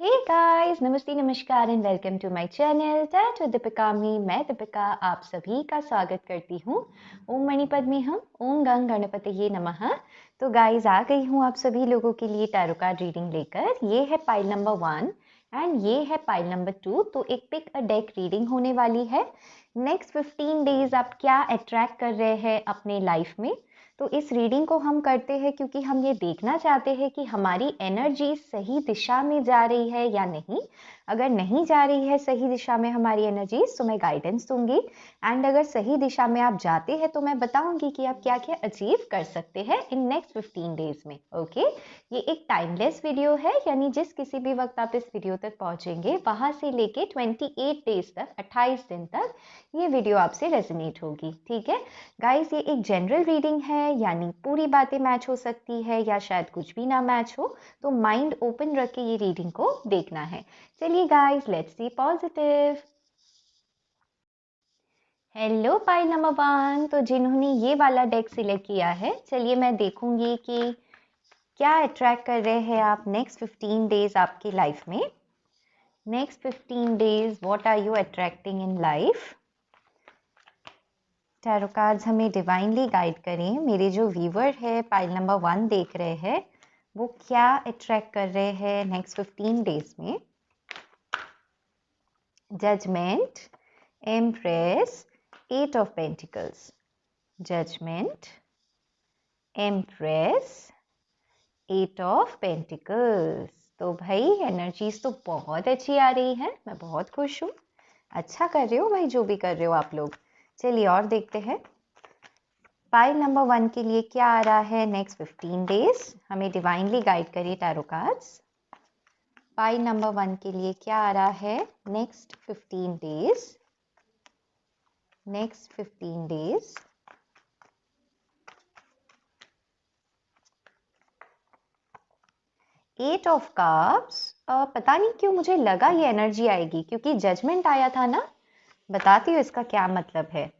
हे guys, नमस्ते नमस्कार and welcome to my channel that with Deepika me. मैं दीपिका आप सभी का स्वागत करती हूँ। ओम मणि पद्मे हम ओम गंग गणपतये नमः। तो गाइस आ गई हूँ आप सभी लोगों के लिए टैरो कार्ड रीडिंग लेकर। ये है पाइल नंबर 1 एंड ये है पाइल नंबर 2। तो एक पिक अ डेक रीडिंग होने वाली है। नेक्स्ट 15 डेज आप क्या अट्रैक्ट कर रहे हैं अपने लाइफ में। तो इस रीडिंग को हम करते हैं क्योंकि हम ये देखना चाहते हैं कि हमारी एनर्जी सही दिशा में जा रही है या नहीं। अगर नहीं जा रही है सही दिशा में हमारी एनर्जी तो मैं गाइडेंस दूंगी, एंड अगर सही दिशा में आप जाते हैं तो मैं बताऊंगी कि आप क्या क्या अचीव कर सकते हैं इन नेक्स्ट 15 डेज में। ओके, ये एक टाइमलेस वीडियो है, यानी जिस किसी भी वक्त आप इस वीडियो तक पहुंचेंगे वहां से लेके 28 डेज तक, 28 दिन तक ये वीडियो आपसे रेजोनेट होगी। ठीक है गाइस, ये एक जनरल रीडिंग है, यानी पूरी बातें मैच हो सकती है या शायद कुछ भी ना मैच हो, तो माइंड ओपन रख के ये रीडिंग को देखना है। चलिए guys, let's see positive. Hello pile number 1। तो जिन्होंने ये वाला डेक सिलेक्ट किया है, चलिए मैं देखूंगी कि क्या अट्रैक्ट कर रहे हैं आप नेक्स्ट 15 डेज आपकी लाइफ में। Next 15 days what are you attracting in life. Tarot cards हमें डिवाइनली गाइड करें। मेरे जो व्यूवर है पाइल नंबर 1 देख रहे हैं, वो क्या अट्रैक्ट कर रहे हैं नेक्स्ट 15 डेज में। Judgement, empress, 8 of pentacles. Judgement, empress, 8 of pentacles. तो भाई एनर्जीज तो बहुत अच्छी आ रही है, मैं बहुत खुश हूँ। अच्छा कर रहे हो भाई, जो भी कर रहे हो आप लोग। चलिए और देखते हैं पाइल नंबर 1 के लिए क्या आ रहा है नेक्स्ट 15 डेज। हमें डिवाइनली गाइड करिए टैरो कार्ड्स। पाइल नंबर 1 के लिए क्या आ रहा है next 15 days. Next 15 days. Eight of cups. पता नहीं क्यों मुझे लगा ये एनर्जी आएगी, क्योंकि जजमेंट आया था ना। बताती हूँ इसका क्या मतलब है।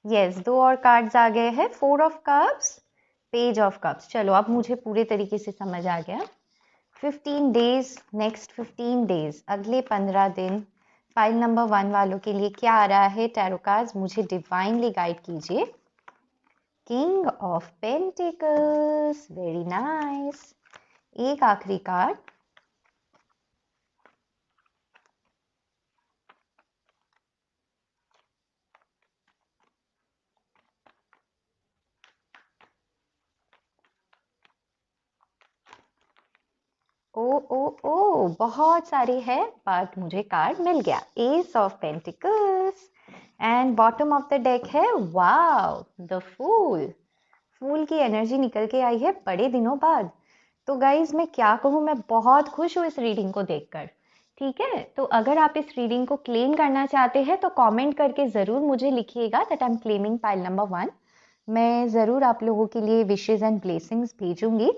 यस, 2 और कार्ड्स आ गए हैं, 4 of cups, page of cups. चलो अब मुझे पूरे तरीके से समझ आ गया। 15 डेज, नेक्स्ट 15 डेज, अगले 15 दिन फाइल नंबर 1 वालों के लिए क्या आ रहा है टैरो कार्ड्स, मुझे डिवाइनली गाइड कीजिए। King of pentacles, very nice. एक आखिरी कार्ड, ओ ओ ओ बहुत सारे हैं बट मुझे कार्ड मिल गया, S of pentacles. And bottom of the deck है वाओ द फूल। फूल की एनर्जी निकल के आई है बड़े दिनों बाद। तो गाइज मैं क्या कहूँ, मैं बहुत खुश हूँ इस रीडिंग को देखकर। ठीक है, तो अगर आप इस रीडिंग को क्लेम करना चाहते हैं तो कमेंट करके ज़रूर मुझे लिखिएगा that I am claiming pile number 1। मैं ज़रूर आप लोगों के लिए विशेज़ एंड ब्लेसिंग्स भेजूंगी।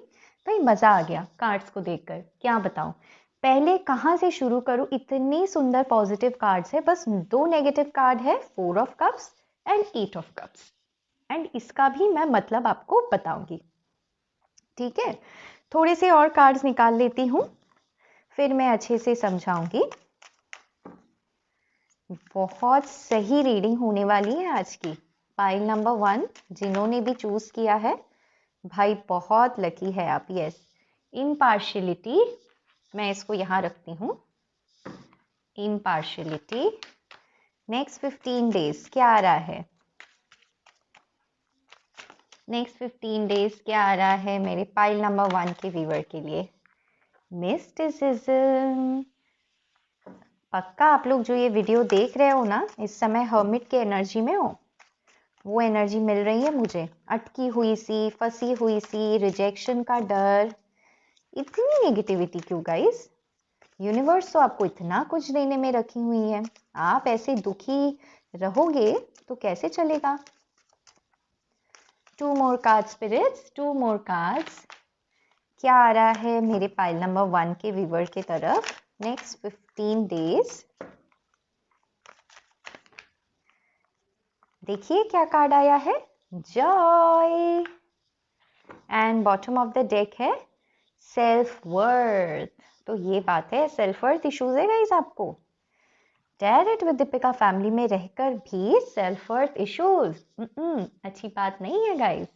भाई मज़ा आ गया कार्ड्स को देखकर, क्या बताऊं। पहले कहाँ से शुरू करूं, इतनी सुंदर पॉजिटिव कार्ड्स है। बस 2 नेगेटिव कार्ड है, 4 of cups and 8 of cups, and इसका भी मैं मतलब आपको बताऊंगी। ठीक है, थोड़े से और कार्ड्स निकाल लेती हूँ, फिर मैं अच्छे से समझाऊंगी। बहुत सही रीडिंग होने वाली है आज की। पाइल नंबर 1 जिन्होंने भी चूज किया है भाई बहुत लकी है आप। यस, इम्पार्शियलिटी, मैं इसको यहाँ रखती हूँ। इम्पार्शियलिटी। नेक्स्ट 15 डेज क्या आ रहा है। नेक्स्ट 15 डेज क्या आ रहा है मेरे पाइल नंबर 1 के व्यूअर के लिए। मिस्टिसिज्म। पक्का आप लोग जो ये वीडियो देख रहे हो ना, इस समय हर्मिट के एनर्जी में हो। वो एनर्जी मिल रही है मुझे, अटकी हुई सी, फंसी हुई सी, रिजेक्शन का डर। इतनी नेगेटिविटी क्यों गाइस। यूनिवर्स तो आपको इतना कुछ देने में रखी हुई है, आप ऐसे दुखी रहोगे तो कैसे चलेगा। 2 मोर कार्ड स्पिरिट्स, 2 मोर कार्ड्स। क्या आ रहा है मेरे पाइल नंबर 1 के व्यूअर की तरफ नेक्स्ट 15 डेज। देखिए क्या कार्ड आया है, joy. And bottom of the deck है सेल्फ वर्थ। तो ये बात है, सेल्फ वर्थ इश्यूज है गाइस आपको। Dare it with Deepika family में रहकर भी सेल्फ वर्थ इश्यूज, अच्छी बात नहीं है गाइस।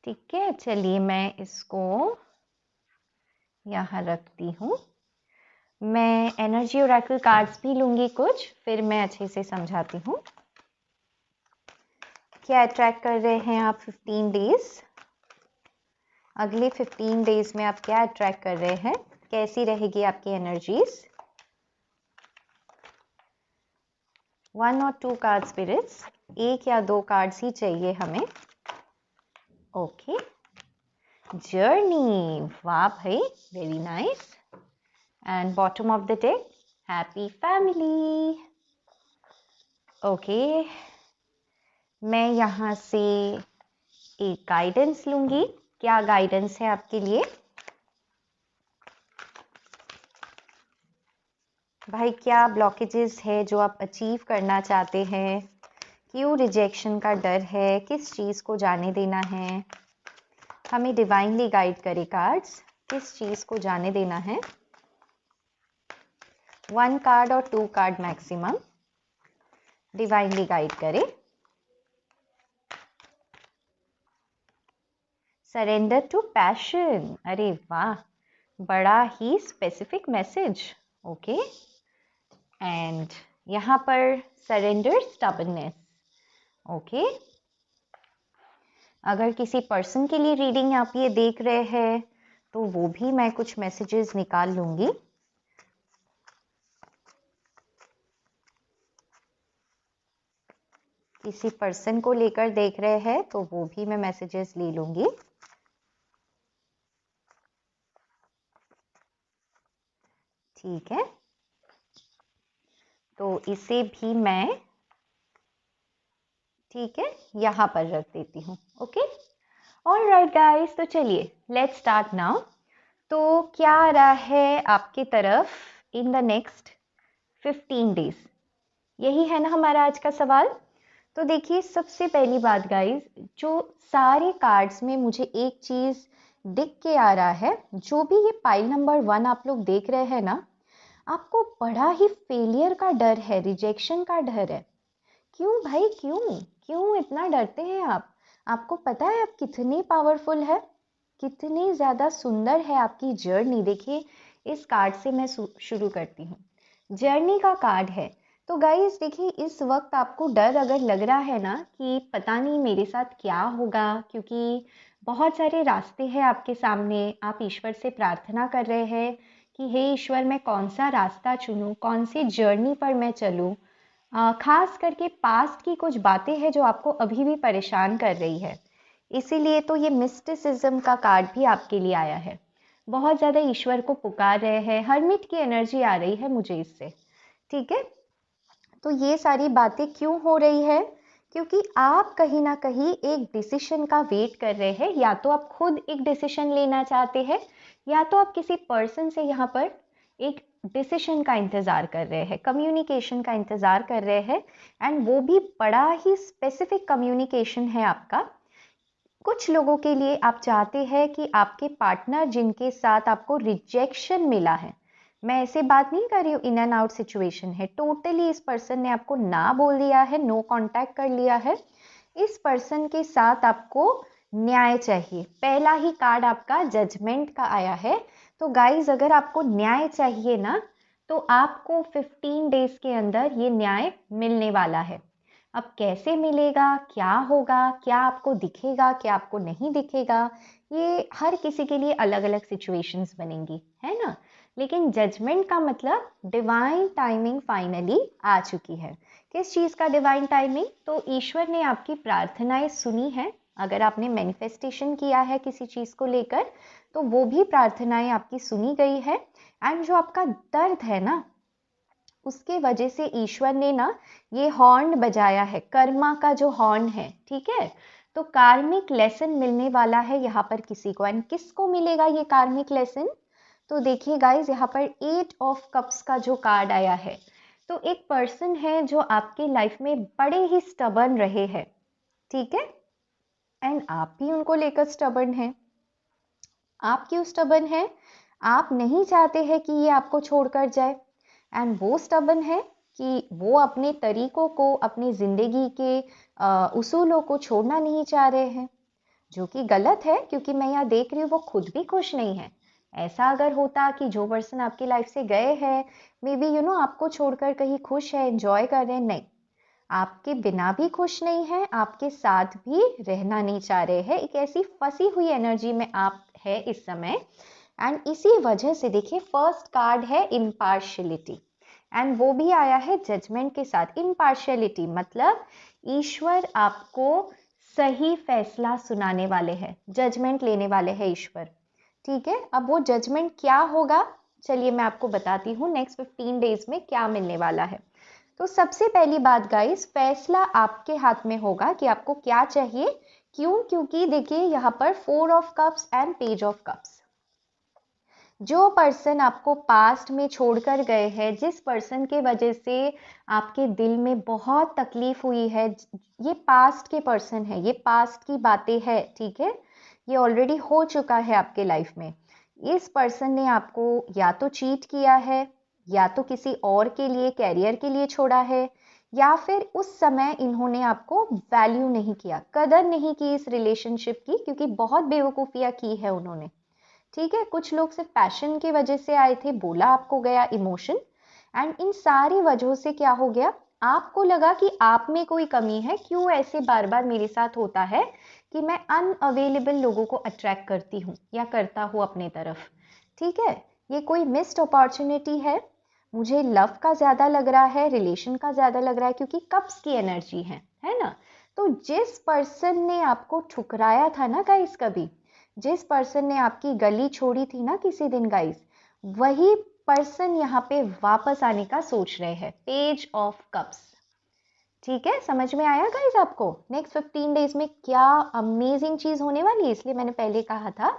ठीक है, चलिए मैं इसको यहाँ रखती हूँ। मैं एनर्जी ओरेकल कार्ड्स भी लूंगी कुछ, फिर मैं अच्छे से समझाती हूँ। क्या अट्रैक्ट कर रहे हैं आप 15 डेज? अगले 15 डेज में आप क्या अट्रैक्ट कर रहे हैं? कैसी रहेगी आपकी एनर्जीज? 1 और 2 कार्ड स्पिरिट्स, 1 या 2 कार्ड्स ही चाहिए हमें। ओके, जर्नी, वाह भाई, very nice. And bottom of the deck, happy family. Okay, मैं यहाँ से एक गाइडेंस लूंगी। क्या गाइडेंस है आपके लिए? भाई क्या ब्लॉकेजेस है जो आप अचीव करना चाहते हैं? क्यों रिजेक्शन का डर है? किस चीज़ को जाने देना है? हमें डिवाइनली गाइड करे कार्ड्स, किस चीज़ को जाने देना है? 1 कार्ड और 2 कार्ड मैक्सिमम डिवाइनली गाइड करे। सरेंडर टू पैशन, अरे वाह, बड़ा ही स्पेसिफिक मैसेज। ओके, एंड यहाँ पर सरेंडर स्टबर्ननेस। ओके, अगर किसी पर्सन के लिए रीडिंग आप ये देख रहे हैं तो वो भी मैं कुछ मैसेजेस निकाल लूंगी। किसी पर्सन को लेकर देख रहे हैं तो वो भी मैं मैसेजेस ले लूंगी। ठीक है, तो इसे भी मैं, ठीक है, यहाँ पर रख देती हूँ। ओके, ऑलराइट गाइस, तो चलिए लेट्स स्टार्ट नाउ। तो क्या आ रहा है आपकी तरफ इन द नेक्स्ट 15 डेज? यही है ना हमारा आज का सवाल। तो देखिए, सबसे पहली बात गाइस, जो सारे कार्ड्स में मुझे एक चीज दिख के आ रहा है, जो भी ये पाइल नंबर 1 आप लोग देख रहे हैं ना, आपको बड़ा ही फेलियर का डर है, रिजेक्शन का डर है। क्यों भाई, क्यों क्यों इतना डरते हैं आप? आपको पता है आप कितने पावरफुल है, कितनी ज़्यादा सुंदर है आपकी जर्नी। देखिए, इस कार्ड से मैं शुरू करती हूँ। जर्नी का कार्ड है। तो गाइस देखिए, इस वक्त आपको डर अगर लग रहा है ना कि पता नहीं मेरे साथ क्या होगा, क्योंकि बहुत सारे रास्ते हैं आपके सामने, आप ईश्वर से प्रार्थना कर रहे हैं कि हे ईश्वर, मैं कौन सा रास्ता चुनूं, कौन सी जर्नी पर मैं चलूं। खास करके पास्ट की कुछ बातें हैं जो आपको अभी भी परेशान कर रही है, इसीलिए तो ये मिस्टिसिज्म का कार्ड भी आपके लिए आया है। बहुत ज़्यादा ईश्वर को पुकार रहे हैं, हर्मिट की एनर्जी आ रही है मुझे इससे। ठीक है, तो ये सारी बातें क्यों हो रही है? क्योंकि आप कहीं ना कहीं एक डिसीजन का वेट कर रहे हैं। या तो आप खुद एक डिसीजन लेना चाहते हैं, या तो आप किसी पर्सन से यहाँ पर एक डिसीजन का इंतज़ार कर रहे हैं, कम्युनिकेशन का इंतज़ार कर रहे हैं। एंड वो भी बड़ा ही स्पेसिफिक कम्युनिकेशन है आपका। कुछ लोगों के लिए आप चाहते हैं कि आपके पार्टनर जिनके साथ आपको रिजेक्शन मिला है, मैं ऐसे बात नहीं कर रही हूँ इन एंड आउट सिचुएशन है, टोटली इस पर्सन ने आपको ना बोल दिया है, नो कांटेक्ट कर लिया है, इस पर्सन के साथ आपको न्याय चाहिए। पहला ही कार्ड आपका जजमेंट का आया है। तो गाइज, अगर आपको न्याय चाहिए ना, तो आपको 15 डेज के अंदर ये न्याय मिलने वाला है। अब कैसे मिलेगा, क्या होगा, क्या आपको दिखेगा, क्या आपको नहीं दिखेगा, ये हर किसी के लिए अलग अलग सिचुएशंस बनेंगी, है ना। लेकिन जजमेंट का मतलब डिवाइन टाइमिंग फाइनली आ चुकी है। किस चीज़ का डिवाइन टाइमिंग? तो ईश्वर ने आपकी प्रार्थनाएं सुनी है। अगर आपने मैनिफेस्टेशन किया है किसी चीज़ को लेकर, तो वो भी प्रार्थनाएं आपकी सुनी गई है। एंड जो आपका दर्द है ना, उसके वजह से ईश्वर ने ना ये हॉर्न बजाया है, कर्मा का जो हॉर्न है। ठीक है, तो कार्मिक लेसन मिलने वाला है यहाँ पर किसी को। एंड किसको मिलेगा ये कार्मिक लेसन? तो देखिए गाइज, यहाँ पर 8 ऑफ कप्स का जो कार्ड आया है, तो एक पर्सन है जो आपके लाइफ में बड़े ही स्टबर्न रहे हैं। ठीक है, एंड आप भी उनको लेकर स्टबर्न है। आप क्यों स्टबर्न है? आप नहीं चाहते हैं कि ये आपको छोड़कर जाए, एंड वो स्टबन है कि वो अपने तरीकों को, अपनी ज़िंदगी के उसूलों को छोड़ना नहीं चाह रहे हैं, जो कि गलत है, क्योंकि मैं यहाँ देख रही हूँ वो खुद भी खुश नहीं है। ऐसा अगर होता कि जो पर्सन आपकी लाइफ से गए हैं मे बी आपको छोड़कर कहीं खुश है, एंजॉय कर रहे हैं, नहीं, आपके बिना भी खुश नहीं है, आपके साथ भी रहना नहीं चाह रहे हैं। एक ऐसी फंसी हुई एनर्जी में आप है इस समय, एंड इसी वजह से देखिए फर्स्ट कार्ड है इम्पार्शियलिटी, एंड वो भी आया है जजमेंट के साथ। इम्पार्शियलिटी मतलब ईश्वर आपको सही फैसला सुनाने वाले हैं, जजमेंट लेने वाले हैं ईश्वर, ठीक है। अब वो जजमेंट क्या होगा, चलिए मैं आपको बताती हूँ नेक्स्ट 15 डेज में क्या मिलने वाला है। तो सबसे पहली बात गाइस, फैसला आपके हाथ में होगा कि आपको क्या चाहिए। क्यों? क्योंकि देखिए यहाँ पर 4 of cups and page of cups, जो पर्सन आपको पास्ट में छोड़कर गए हैं, जिस पर्सन के वजह से आपके दिल में बहुत तकलीफ हुई है, ये पास्ट के पर्सन है, ये पास्ट की बातें है, ठीक है, ये ऑलरेडी हो चुका है आपके लाइफ में। इस पर्सन ने आपको या तो चीट किया है, या तो किसी और के लिए, कैरियर के लिए छोड़ा है, या फिर उस समय इन्होंने आपको वैल्यू नहीं किया, कदर नहीं की इस रिलेशनशिप की, क्योंकि बहुत बेवकूफ़ियाँ की है उन्होंने, ठीक है। कुछ लोग सिर्फ पैशन की वजह से आए थे, बोला आपको गया इमोशन, एंड इन सारी वजहों से क्या हो गया, आपको लगा कि आप में कोई कमी है, क्यों ऐसे बार बार मेरे साथ होता है कि मैं अनअवेलेबल लोगों को अट्रैक्ट करती हूँ या करता हूँ अपने तरफ, ठीक है। ये कोई मिस्ड अपॉर्चुनिटी है, मुझे लव का ज़्यादा लग रहा है, रिलेशन का ज़्यादा लग रहा है, क्योंकि कप्स की एनर्जी है ना। तो जिस पर्सन ने आपको ठुकराया था ना गाइस, कभी जिस पर्सन ने आपकी गली छोड़ी थी ना किसी दिन गाइस, वही पर्सन यहाँ पे वापस आने का सोच रहे हैं। पेज ऑफ कप्स, ठीक है, समझ में आया गाइस आपको? नेक्स्ट 15 डेज में क्या अमेजिंग चीज होने वाली है, इसलिए मैंने पहले कहा था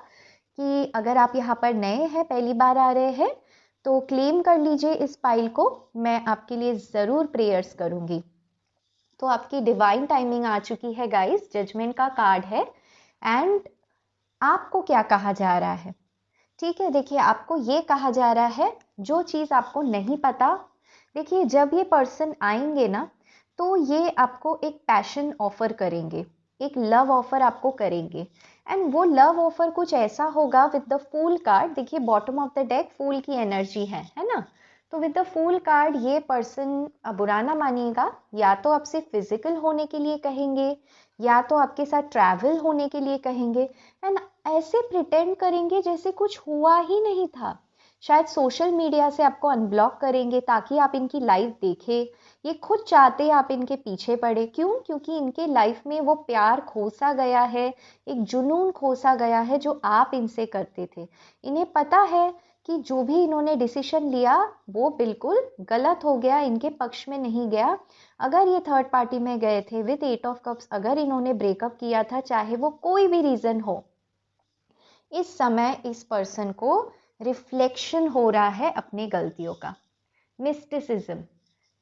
कि अगर आप यहाँ पर नए हैं, पहली बार आ रहे हैं, तो क्लेम कर लीजिए इस पाइल को, मैं आपके लिए ज़रूर प्रेयर्स करूँगी। तो आपकी डिवाइन टाइमिंग आ चुकी है गाइस, जजमेंट का कार्ड है, एंड आपको क्या कहा जा रहा है, ठीक है। देखिए आपको ये कहा जा रहा है, जो चीज़ आपको नहीं पता, देखिए जब ये पर्सन आएंगे ना, तो ये आपको एक पैशन ऑफर करेंगे, एक लव ऑफर आपको करेंगे, एंड वो लव ऑफर कुछ ऐसा होगा विद द फूल कार्ड। देखिए बॉटम ऑफ द डेक फूल की एनर्जी है ना। तो विद द फूल कार्ड ये पर्सन, बुरा ना मानिएगा, या तो आपसे फिजिकल होने के लिए कहेंगे, या तो आपके साथ ट्रैवल होने के लिए कहेंगे, एंड ऐसे प्रिटेंड करेंगे जैसे कुछ हुआ ही नहीं था। शायद सोशल मीडिया से आपको अनब्लॉक करेंगे ताकि आप इनकी लाइफ देखें, ये खुद चाहते आप इनके पीछे पड़े। क्यों? क्योंकि इनके लाइफ में वो प्यार खोसा गया है, एक जुनून खोसा गया है जो आप इनसे करते थे। इन्हें पता है कि जो भी इन्होंने डिसीजन लिया वो बिल्कुल गलत हो गया, इनके पक्ष में नहीं गया। अगर ये थर्ड पार्टी में गए थे विद 8 ऑफ कप्स, अगर इन्होंने ब्रेकअप किया था, चाहे वो कोई भी रीज़न हो, इस समय इस पर्सन को रिफ्लेक्शन हो रहा है अपनी गलतियों का, मिस्टिसिज्म,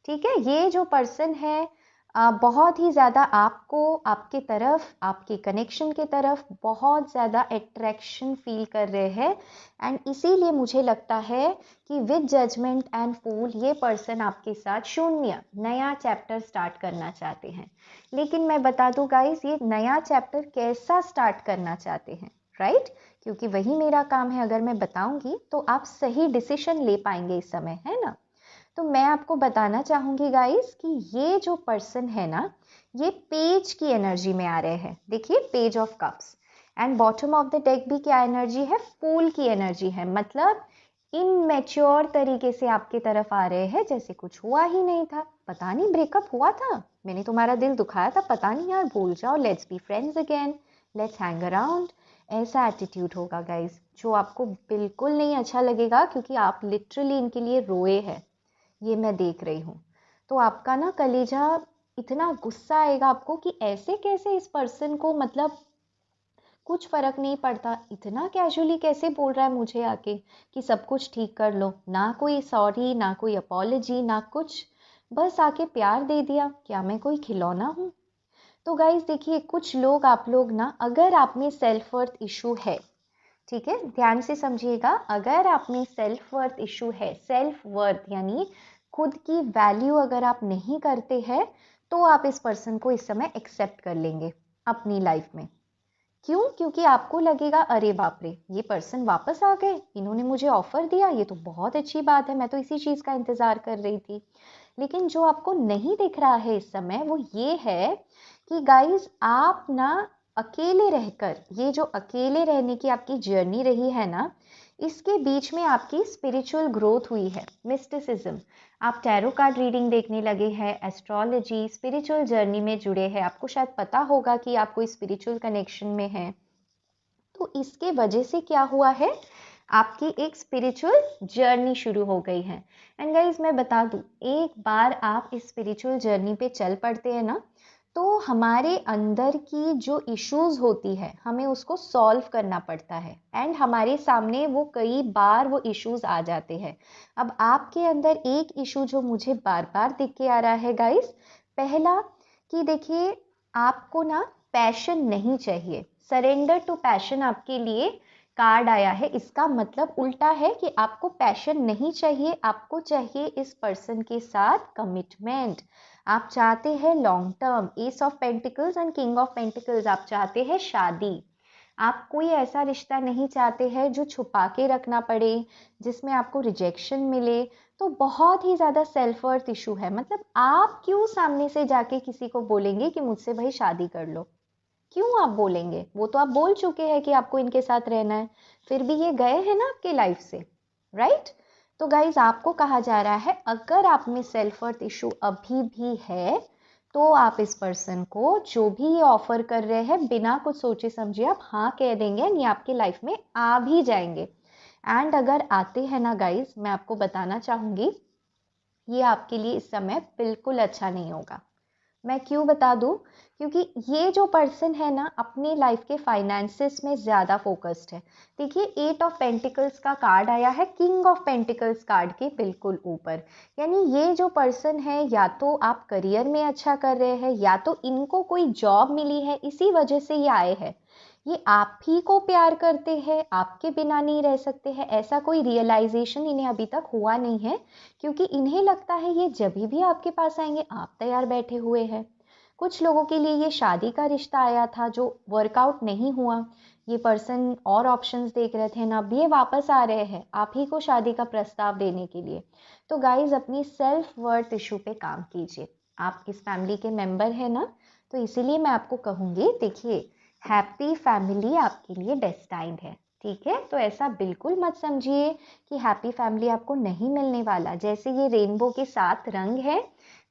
ठीक है। ये जो पर्सन है बहुत ही ज़्यादा आपको, आपके तरफ, आपके कनेक्शन के तरफ बहुत ज़्यादा अट्रैक्शन फील कर रहे हैं, एंड इसीलिए मुझे लगता है कि विद जजमेंट एंड फूल ये पर्सन आपके साथ शून्य नया चैप्टर स्टार्ट करना चाहते हैं। लेकिन मैं बता दूं गाइस, ये नया चैप्टर कैसा स्टार्ट करना चाहते हैं, राइट? क्योंकि वही मेरा काम है, अगर मैं बताऊंगी तो आप सही डिसीजन ले पाएंगे इस समय, है ना। तो मैं आपको बताना चाहूंगी गाइस कि ये जो पर्सन है ना, ये पेज की एनर्जी में आ रहे हैं। देखिए page of cups, and bottom of the deck भी क्या एनर्जी है, फूल की एनर्जी है। मतलब इनमेच्योर तरीके से आपके तरफ आ रहे हैं, जैसे कुछ हुआ ही नहीं था। पता नहीं ब्रेकअप हुआ था, मैंने तुम्हारा दिल दुखाया था, पता नहीं यार, भूल जाओ, let's be friends again, let's hang around. ऐसा एटीट्यूड होगा गाइस, जो आपको बिल्कुल नहीं अच्छा लगेगा, क्योंकि आप लिटरली इनके लिए रोए हैं, ये मैं देख रही हूँ। तो आपका ना कलेजा, इतना गुस्सा आएगा आपको कि ऐसे कैसे इस पर्सन को, मतलब कुछ फर्क नहीं पड़ता, इतना कैजुअली कैसे बोल रहा है मुझे आके कि सब कुछ ठीक कर लो, ना कोई सॉरी, ना कोई अपॉलजी, ना कुछ, बस आके प्यार दे दिया। क्या मैं कोई खिलौना हूँ? तो गाइज देखिए, कुछ लोग, आप लोग ना, अगर आप में सेल्फ वर्थ इशू है, ठीक है, ध्यान से समझिएगा। अगर आप में सेल्फ वर्थ इशू है, सेल्फ वर्थ यानी खुद की वैल्यू अगर आप नहीं करते हैं, तो आप इस पर्सन को इस समय एक्सेप्ट कर लेंगे अपनी लाइफ में। क्यों? क्योंकि आपको लगेगा अरे बाप रे, ये पर्सन वापस आ गए, इन्होंने मुझे ऑफर दिया, ये तो बहुत अच्छी बात है, मैं तो इसी चीज का इंतजार कर रही थी। लेकिन जो आपको नहीं दिख रहा है इस समय वो ये है कि गाइस, आप ना अकेले रहकर, ये जो अकेले रहने की आपकी जर्नी रही है ना, इसके बीच में आपकी स्पिरिचुअल ग्रोथ हुई है, मिस्टिसिज्म। आप टैरो कार्ड रीडिंग देखने लगे हैं, एस्ट्रोलॉजी, स्पिरिचुअल जर्नी में जुड़े हैं, आपको शायद पता होगा कि आप कोई स्पिरिचुअल कनेक्शन में हैं। तो इसके वजह से क्या हुआ है, आपकी एक स्पिरिचुअल जर्नी शुरू हो गई है। एंड गाइज मैं बता दूं, एक बार आप इस स्पिरिचुअल जर्नी पे चल पड़ते हैं ना, तो हमारे अंदर की जो इश्यूज होती है हमें उसको सॉल्व करना पड़ता है, एंड हमारे सामने वो कई बार वो इश्यूज आ जाते हैं। अब आपके अंदर एक इशू जो मुझे बार बार दिख के आ रहा है गाइस, पहला कि देखिए, आपको ना पैशन नहीं चाहिए, सरेंडर टू पैशन आपके लिए कार्ड आया है। इसका मतलब उल्टा है कि आपको पैशन नहीं चाहिए, आपको चाहिए इस पर्सन के साथ कमिटमेंट। आप चाहते हैं long term, S of pentacles and king of pentacles, आप चाहते हैं शादी। आप कोई ऐसा रिश्ता नहीं चाहते हैं जो छुपा के रखना पड़े, जिसमें आपको रिजेक्शन मिले। तो बहुत ही ज़्यादा सेल्फ वर्थ इशू है। मतलब आप क्यों सामने से जाके किसी को बोलेंगे कि मुझसे भाई शादी कर लो? क्यों आप बोलेंगे? वो तो आप बोल चुके हैं कि आपको इनके साथ रहना है, फिर भी ये गए हैं ना आपके लाइफ से, राइट? तो गाइज, आपको कहा जा रहा है अगर आप में सेल्फ वर्थ इशू अभी भी है, तो आप इस पर्सन को जो भी ये ऑफर कर रहे हैं बिना कुछ सोचे समझे आप हाँ कह देंगे, ये आपके लाइफ में आ भी जाएंगे। एंड अगर आते हैं ना गाइज, मैं आपको बताना चाहूंगी, ये आपके लिए इस समय बिल्कुल अच्छा नहीं होगा। मैं क्यों बता दूं? क्योंकि ये जो पर्सन है ना, अपने लाइफ के फाइनेंसेस में ज़्यादा फोकस्ड है। देखिए, 8 ऑफ पेंटिकल्स का कार्ड आया है किंग ऑफ पेंटिकल्स कार्ड के बिल्कुल ऊपर। यानी ये जो पर्सन है, या तो आप करियर में अच्छा कर रहे हैं, या तो इनको कोई जॉब मिली है, इसी वजह से ये आए हैं। ये आप ही को प्यार करते हैं, आपके बिना नहीं रह सकते हैं, ऐसा कोई रियलाइजेशन इन्हें अभी तक हुआ नहीं है। क्योंकि इन्हें लगता है ये जब भी आपके पास आएंगे आप तैयार बैठे हुए हैं। कुछ लोगों के लिए ये शादी का रिश्ता आया था जो वर्कआउट नहीं हुआ, ये पर्सन और ऑप्शंस देख रहे थे ना, अब ये वापस आ रहे हैं आप ही को शादी का प्रस्ताव देने के लिए। तो गाइज, अपनी सेल्फ वर्थ इशू पे काम कीजिए। आप इस फैमिली के मेंबर हैं ना, तो इसीलिए मैं आपको कहूँगी, देखिए, हैप्पी फैमिली आपके लिए डेस्टाइंड है। ठीक है, तो ऐसा बिल्कुल मत समझिए कि हैप्पी फैमिली आपको नहीं मिलने वाला। जैसे ये रेनबो के 7 रंग है,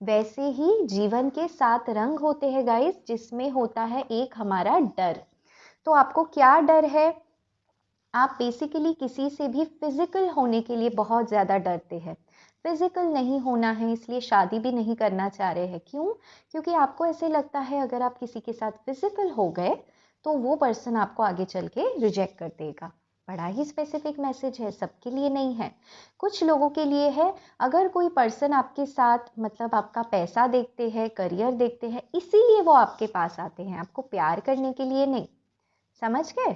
वैसे ही जीवन के 7 रंग होते हैं गाइस, जिसमें होता है एक हमारा डर। तो आपको क्या डर है? आप बेसिकली किसी से भी फिजिकल होने के लिए बहुत ज़्यादा डरते हैं। फिजिकल नहीं होना है, इसलिए शादी भी नहीं करना चाह रहे हैं। क्यों? क्योंकि आपको ऐसे लगता है अगर आप किसी के साथ फिजिकल हो गए तो वो पर्सन आपको आगे चल के रिजेक्ट कर देगा। बड़ा ही स्पेसिफिक मैसेज है, सबके लिए नहीं है, कुछ लोगों के लिए है। अगर कोई पर्सन आपके साथ, मतलब आपका पैसा देखते हैं, करियर देखते हैं, इसीलिए वो आपके पास आते हैं, आपको प्यार करने के लिए नहीं। समझ गए?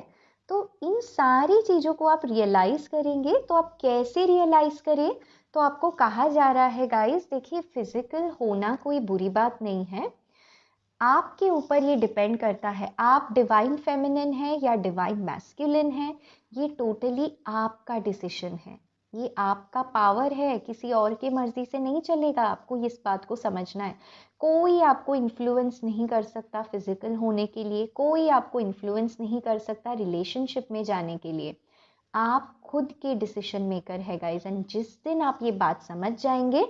तो इन सारी चीज़ों को आप रियलाइज करेंगे। तो आप कैसे रियलाइज करें? तो आपको कहा जा रहा है गाइस, देखिए, फिजिकल होना कोई बुरी बात नहीं है, आपके ऊपर ये डिपेंड करता है आप डिवाइन फेमिनिन है या डिवाइन मैस्कुलिन है। ये टोटली आपका डिसीजन है, ये आपका पावर है, किसी और की मर्जी से नहीं चलेगा। आपको इस बात को समझना है। कोई आपको इन्फ्लुएंस नहीं कर सकता फिजिकल होने के लिए, कोई आपको इन्फ्लुएंस नहीं कर सकता रिलेशनशिप में जाने के लिए। आप खुद के डिसीजन मेकर है गाइस। एंड जिस दिन आप ये बात समझ जाएंगे,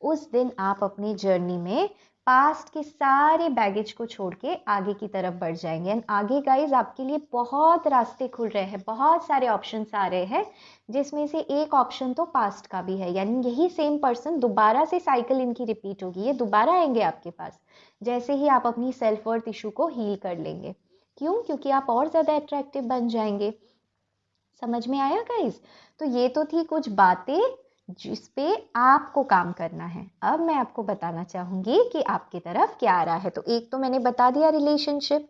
उस दिन आप अपनी जर्नी में पास्ट के सारे बैगेज को छोड़ के आगे की तरफ बढ़ जाएंगे। एंड आगे गाइज आपके लिए बहुत रास्ते खुल रहे हैं, बहुत सारे ऑप्शंस आ रहे हैं, जिसमें से एक ऑप्शन तो पास्ट का भी है। यानी यही सेम पर्सन दोबारा से साइकिल इनकी रिपीट होगी, ये दोबारा आएंगे आपके पास, जैसे ही आप अपनी सेल्फ वर्थ इशू को हील कर लेंगे। क्यों? क्योंकि आप और ज़्यादा अट्रैक्टिव बन जाएंगे। समझ में आया गाइज? तो ये तो थी कुछ बातें जिस पे आपको काम करना है। अब मैं आपको बताना चाहूँगी कि आपकी तरफ क्या आ रहा है। तो एक तो मैंने बता दिया रिलेशनशिप,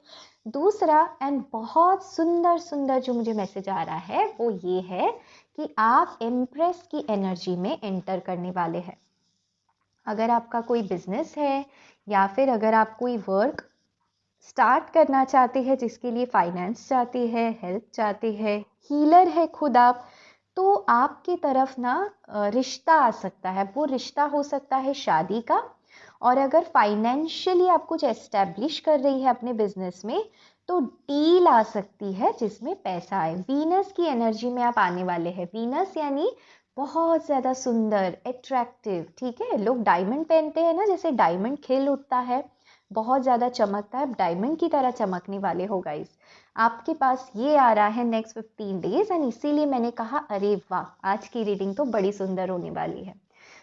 दूसरा एंड बहुत सुंदर सुंदर जो मुझे मैसेज आ रहा है वो ये है कि आप एम्प्रेस की एनर्जी में एंटर करने वाले हैं। अगर आपका कोई बिजनेस है या फिर अगर आप कोई वर्क स्टार्ट करना चाहते हैं जिसके लिए फाइनेंस चाहते हैं, हेल्प चाहते हैं, हीलर है खुद आप, तो आपकी तरफ ना रिश्ता आ सकता है। वो रिश्ता हो सकता है शादी का, और अगर फाइनेंशियली आप कुछ एस्टेब्लिश कर रही है अपने बिजनेस में तो डील आ सकती है जिसमें पैसा आए। वीनस की एनर्जी में आप आने वाले हैं। वीनस यानी बहुत ज़्यादा सुंदर, अट्रैक्टिव, ठीक है। लोग डायमंड पहनते हैं ना, जैसे डायमंड खिल उठता है, बहुत ज़्यादा चमकता है, डायमंड की तरह चमकने वाले हो गाइस। आपके पास ये आ रहा है नेक्स्ट 15 डेज, एंड इसीलिए मैंने कहा अरे वाह, आज की रीडिंग तो बड़ी सुंदर होने वाली है।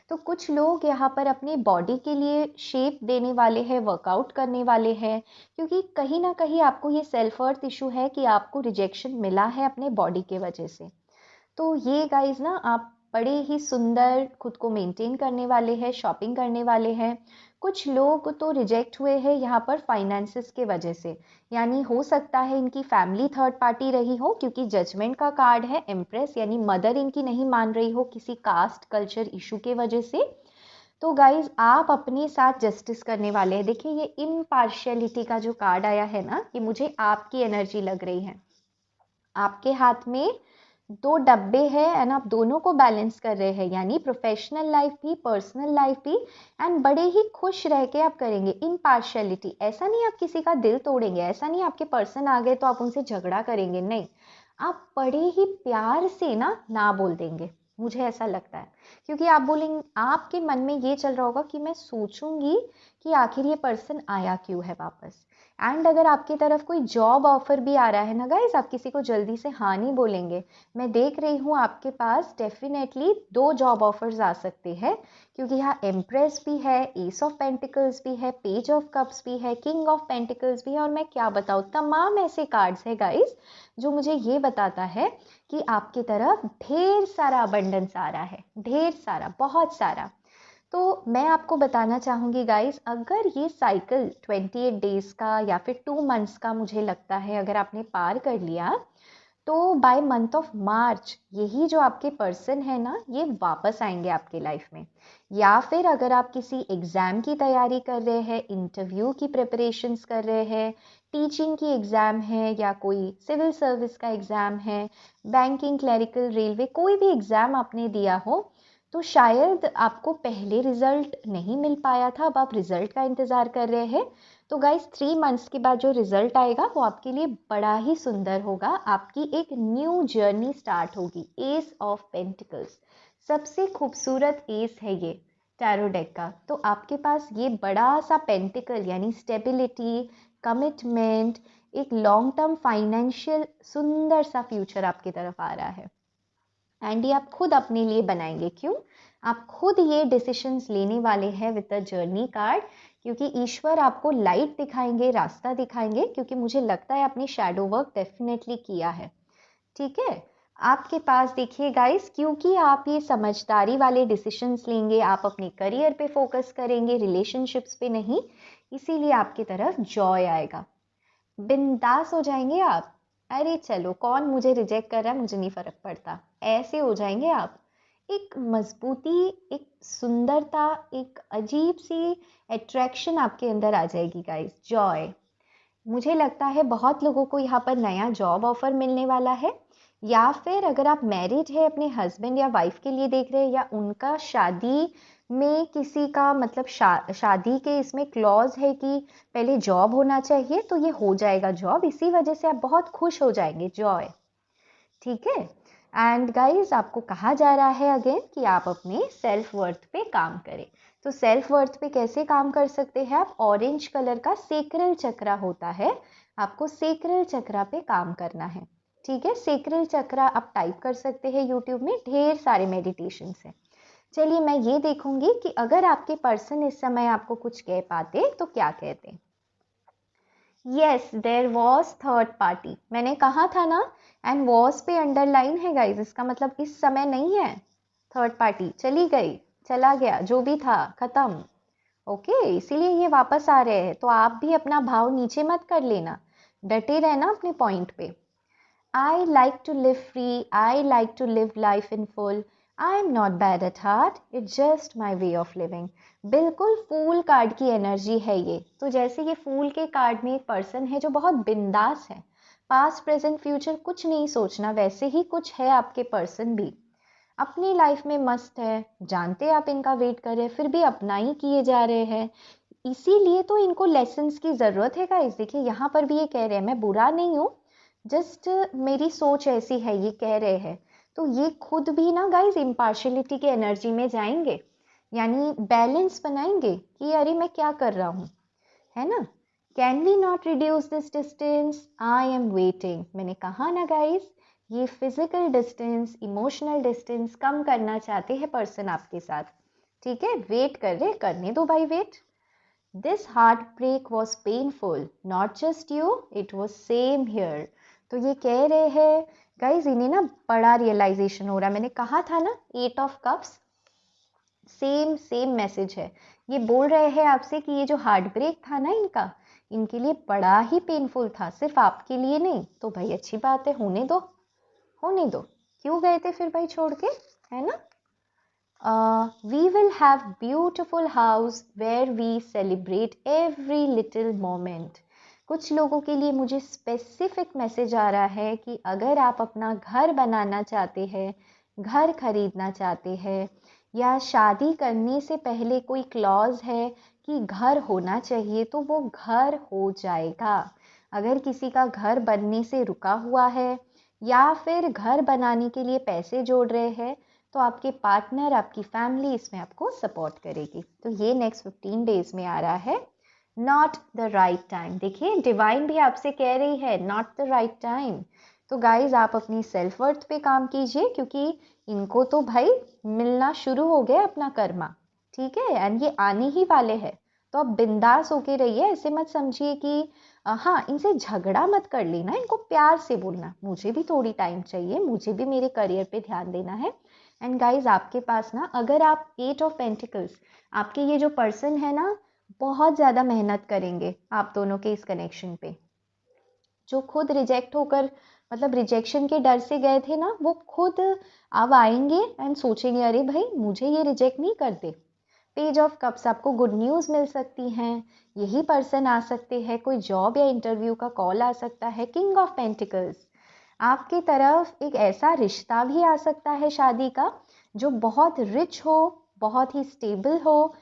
तो कुछ लोग यहाँ पर अपने बॉडी के लिए शेप देने वाले हैं, वर्कआउट करने वाले हैं, क्योंकि कहीं ना कहीं आपको ये सेल्फ वर्थ इशू है कि आपको रिजेक्शन मिला है अपने बॉडी के वजह से। तो ये गाइस ना आप बड़े ही सुंदर खुद को मेंटेन करने वाले हैं, शॉपिंग करने वाले हैं। कुछ लोग तो रिजेक्ट हुए हैं यहाँ पर फाइनेंसेस के वजह से, यानी हो सकता है इनकी फैमिली थर्ड पार्टी रही हो, क्योंकि जजमेंट का कार्ड है एम्प्रेस, यानी मदर इनकी नहीं मान रही हो किसी कास्ट कल्चर इशू के वजह से। तो गाइज आप अपने साथ जस्टिस करने वाले हैं। देखिए ये इम्पार्शियलिटी का जो कार्ड आया है ना, कि मुझे आपकी एनर्जी लग रही है। आपके हाथ में दो डब्बे हैं एंड आप दोनों को बैलेंस कर रहे हैं, यानी प्रोफेशनल लाइफ भी, पर्सनल लाइफ भी, एंड बड़े ही खुश रह के आप करेंगे। इम्पार्शियलिटी, ऐसा नहीं आप किसी का दिल तोड़ेंगे, ऐसा नहीं आपके पर्सन आ गए तो आप उनसे झगड़ा करेंगे, नहीं, आप बड़े ही प्यार से ना बोल देंगे। मुझे ऐसा लगता है, क्योंकि आप बोलेंगे, आपके मन में ये चल रहा होगा कि मैं सोचूंगी कि आखिर ये पर्सन आया क्यों है वापस। एंड अगर आपकी तरफ कोई जॉब ऑफर भी आ रहा है ना गाइस, आप किसी को जल्दी से हाँ नहीं बोलेंगे। मैं देख रही हूँ आपके पास डेफिनेटली 2 जॉब ऑफर्स आ सकते हैं, क्योंकि यहाँ एम्प्रेस भी है, एस ऑफ पेंटिकल्स भी है, पेज ऑफ कप्स भी है, किंग ऑफ पेंटिकल्स भी है, और मैं क्या बताऊँ, तमाम ऐसे कार्ड्स है गाइस जो मुझे ये बताता है कि आपकी तरफ ढेर सारा अबंडेंस आ रहा है, ढेर सारा, बहुत सारा। तो मैं आपको बताना चाहूँगी गाइस, अगर ये साइकिल 28 डेज का या फिर 2 मंथ्स का मुझे लगता है अगर आपने पार कर लिया, तो बाय मंथ ऑफ मार्च यही जो आपके पर्सन है ना, ये वापस आएंगे आपके लाइफ में। या फिर अगर आप किसी एग्ज़ाम की तैयारी कर रहे हैं, इंटरव्यू की प्रिपरेशंस कर रहे हैं, टीचिंग की एग्ज़ाम है या कोई सिविल सर्विस का एग्ज़ाम है, बैंकिंग, क्लरिकल, रेलवे, कोई भी एग्ज़ाम आपने दिया हो, तो शायद आपको पहले रिजल्ट नहीं मिल पाया था, अब आप रिजल्ट का इंतज़ार कर रहे हैं। तो गाइस 3 मंथ्स के बाद जो रिजल्ट आएगा वो आपके लिए बड़ा ही सुंदर होगा। आपकी एक न्यू जर्नी स्टार्ट होगी। एस ऑफ पेंटिकल्स, सबसे खूबसूरत एस है ये टैरो डेक का। तो आपके पास ये बड़ा सा पेंटिकल यानी स्टेबिलिटी, कमिटमेंट, एक लॉन्ग टर्म फाइनेंशियल सुंदर सा फ्यूचर आपकी तरफ आ रहा है। एंड ये आप खुद अपने लिए बनाएंगे। क्यों? आप खुद ये डिसीशंस लेने वाले हैं विद द जर्नी कार्ड, क्योंकि ईश्वर आपको लाइट दिखाएंगे, रास्ता दिखाएंगे, क्योंकि मुझे लगता है आपने शैडो वर्क डेफिनेटली किया है। ठीक है, आपके पास देखिए गाइस, क्योंकि आप ये समझदारी वाले डिसीशंस लेंगे, आप अपने करियर पे फोकस करेंगे, रिलेशनशिप्स पे नहीं, इसीलिए आपकी तरफ जॉय आएगा। बिंदास हो जाएंगे आप। अरे चलो, कौन मुझे रिजेक्ट कर रहा है, मुझे नहीं फर्क पड़ता, ऐसे हो जाएंगे आप। एक मजबूती, एक सुंदरता, एक अजीब सी अट्रैक्शन आपके अंदर आ जाएगी गाइस, जॉय। मुझे लगता है बहुत लोगों को यहाँ पर नया जॉब ऑफर मिलने वाला है, या फिर अगर आप मैरिड है, अपने हस्बैंड या वाइफ के लिए देख रहे हैं, या उनका शादी में किसी का मतलब शादी के इसमें क्लॉज है कि पहले जॉब होना चाहिए, तो ये हो जाएगा जॉब, इसी वजह से आप बहुत खुश हो जाएंगे, जॉय। ठीक है। एंड गाइस, आपको कहा जा रहा है अगेन कि आप अपने सेल्फ वर्थ पे काम करें। तो सेल्फ वर्थ पे कैसे काम कर सकते हैं आप? ऑरेंज कलर का सेक्रल चक्रा होता है, आपको सेक्रल चक्रा पे काम करना है। ठीक है, सेक्रल चक्रा आप टाइप कर सकते हैं यूट्यूब में, ढेर सारे मेडिटेशन है। चलिए मैं ये देखूंगी कि अगर आपके पर्सन इस समय आपको कुछ कह पाते तो क्या कहते। Yes, there was third party, मैंने कहा था ना, एंड वॉज पे अंडरलाइन है गाइज, इसका मतलब इस समय नहीं है। थर्ड पार्टी चली गई, चला गया, जो भी था खत्म। ओके, इसीलिए ये वापस आ रहे हैं। तो आप भी अपना भाव नीचे मत कर लेना, डटे रहना अपने पॉइंट पे। I like to live free, I like to live life in full. I am not bad at heart, it's just my way of living. बिल्कुल फूल कार्ड की एनर्जी है ये। तो जैसे ये फूल के कार्ड में एक पर्सन है जो बहुत बिंदास है, पास्ट प्रेजेंट फ्यूचर कुछ नहीं सोचना, वैसे ही कुछ है आपके पर्सन भी। अपनी लाइफ में मस्त है, जानते आप इनका वेट कर रहे हैं, फिर भी अपना ही किए जा रहे हैं। इसीलिए तो इनको लेसन्स की ज़रूरत है गाइस। देखिए यहाँ पर भी ये कह रहे हैं, मैं बुरा नहीं हूँ, जस्ट मेरी सोच ऐसी है, ये कह रहे हैं। तो ये खुद भी ना गाइस इम्पार्शलिटी की एनर्जी में जाएंगे, यानी बैलेंस बनाएंगे कि अरे मैं क्या कर रहा हूँ, है ना। Can we not reduce this distance, I am waiting. मैंने कहा ना गाइस, ये फिजिकल डिस्टेंस, इमोशनल डिस्टेंस कम करना चाहते हैं पर्सन आपके साथ। ठीक है, वेट कर रहे, करने दो भाई wait. This heart break was painful, not just you, it was same here. तो ये कह रहे हैं गाइज, इन्हें ना बड़ा रियलाइजेशन हो रहा है। मैंने कहा था ना 8 ऑफ कप्स, सेम मैसेज है। ये बोल रहे हैं आपसे कि ये जो हार्ट ब्रेक था ना इनका, इनके लिए बड़ा ही पेनफुल था, सिर्फ आपके लिए नहीं। तो भाई अच्छी बात है, होने दो, होने दो। क्यों गए थे फिर भाई छोड़ के, है ना। We will have beautiful house where we celebrate every little moment. कुछ लोगों के लिए मुझे स्पेसिफिक मैसेज आ रहा है कि अगर आप अपना घर बनाना चाहते हैं, घर खरीदना चाहते हैं, या शादी करने से पहले कोई क्लॉज है कि घर होना चाहिए, तो वो घर हो जाएगा। अगर किसी का घर बनने से रुका हुआ है या फिर घर बनाने के लिए पैसे जोड़ रहे हैं, तो आपके पार्टनर, आपकी फैमिली इसमें आपको सपोर्ट करेगी। तो ये नेक्स्ट 15 डेज में आ रहा है। नॉट द राइट टाइम, देखिए डिवाइन भी आपसे कह रही है नॉट द राइट टाइम। तो गाइज आप अपनी सेल्फ वर्थ पे काम कीजिए, क्योंकि इनको तो भाई मिलना शुरू हो गया अपना कर्मा। ठीक है, एंड ये आने ही वाले हैं। तो आप बिंदास होके रहिए, ऐसे मत समझिए कि हाँ इनसे झगड़ा मत कर लेना, इनको प्यार से बोलना, मुझे भी थोड़ी टाइम चाहिए, मुझे भी मेरे करियर पे ध्यान देना है। एंड गाइज आपके पास ना, अगर आप 8 ऑफ पेंटिकल्स, आपके ये जो पर्सन है ना, बहुत ज़्यादा मेहनत करेंगे आप दोनों के इस कनेक्शन पे। जो खुद रिजेक्ट होकर, मतलब रिजेक्शन के डर से गए थे ना, वो खुद अब आएंगे एंड सोचेंगे अरे भाई मुझे ये रिजेक्ट नहीं करते। पेज ऑफ कप्स, आपको गुड न्यूज़ मिल सकती हैं, यही पर्सन आ सकते हैं, कोई जॉब या इंटरव्यू का कॉल आ सकता है। किंग ऑफ पेंटिकल्स, आपकी तरफ एक ऐसा रिश्ता भी आ सकता है शादी का, जो बहुत रिच हो, बहुत ही स्टेबल हो।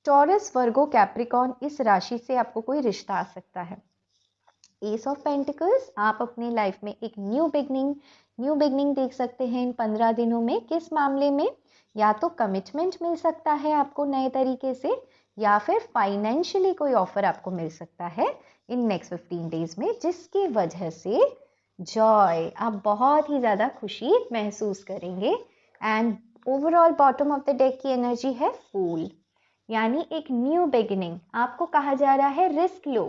टॉरस, वर्गो, कैप्रिकॉर्न, इस राशि से आपको कोई रिश्ता आ सकता है। एस ऑफ पेंटिकल्स, आप अपनी लाइफ में एक न्यू बिगनिंग देख सकते हैं इन 15 दिनों में। किस मामले में, या तो कमिटमेंट मिल सकता है आपको नए तरीके से, या फिर फाइनेंशियली कोई ऑफर आपको मिल सकता है इन नेक्स्ट 15 डेज में, जिसकी वजह से जॉय, आप बहुत ही ज़्यादा खुशी महसूस करेंगे। And overall bottom of the deck की एनर्जी है फूल, यानी एक न्यू बिगिनिंग। आपको कहा जा रहा है रिस्क लो,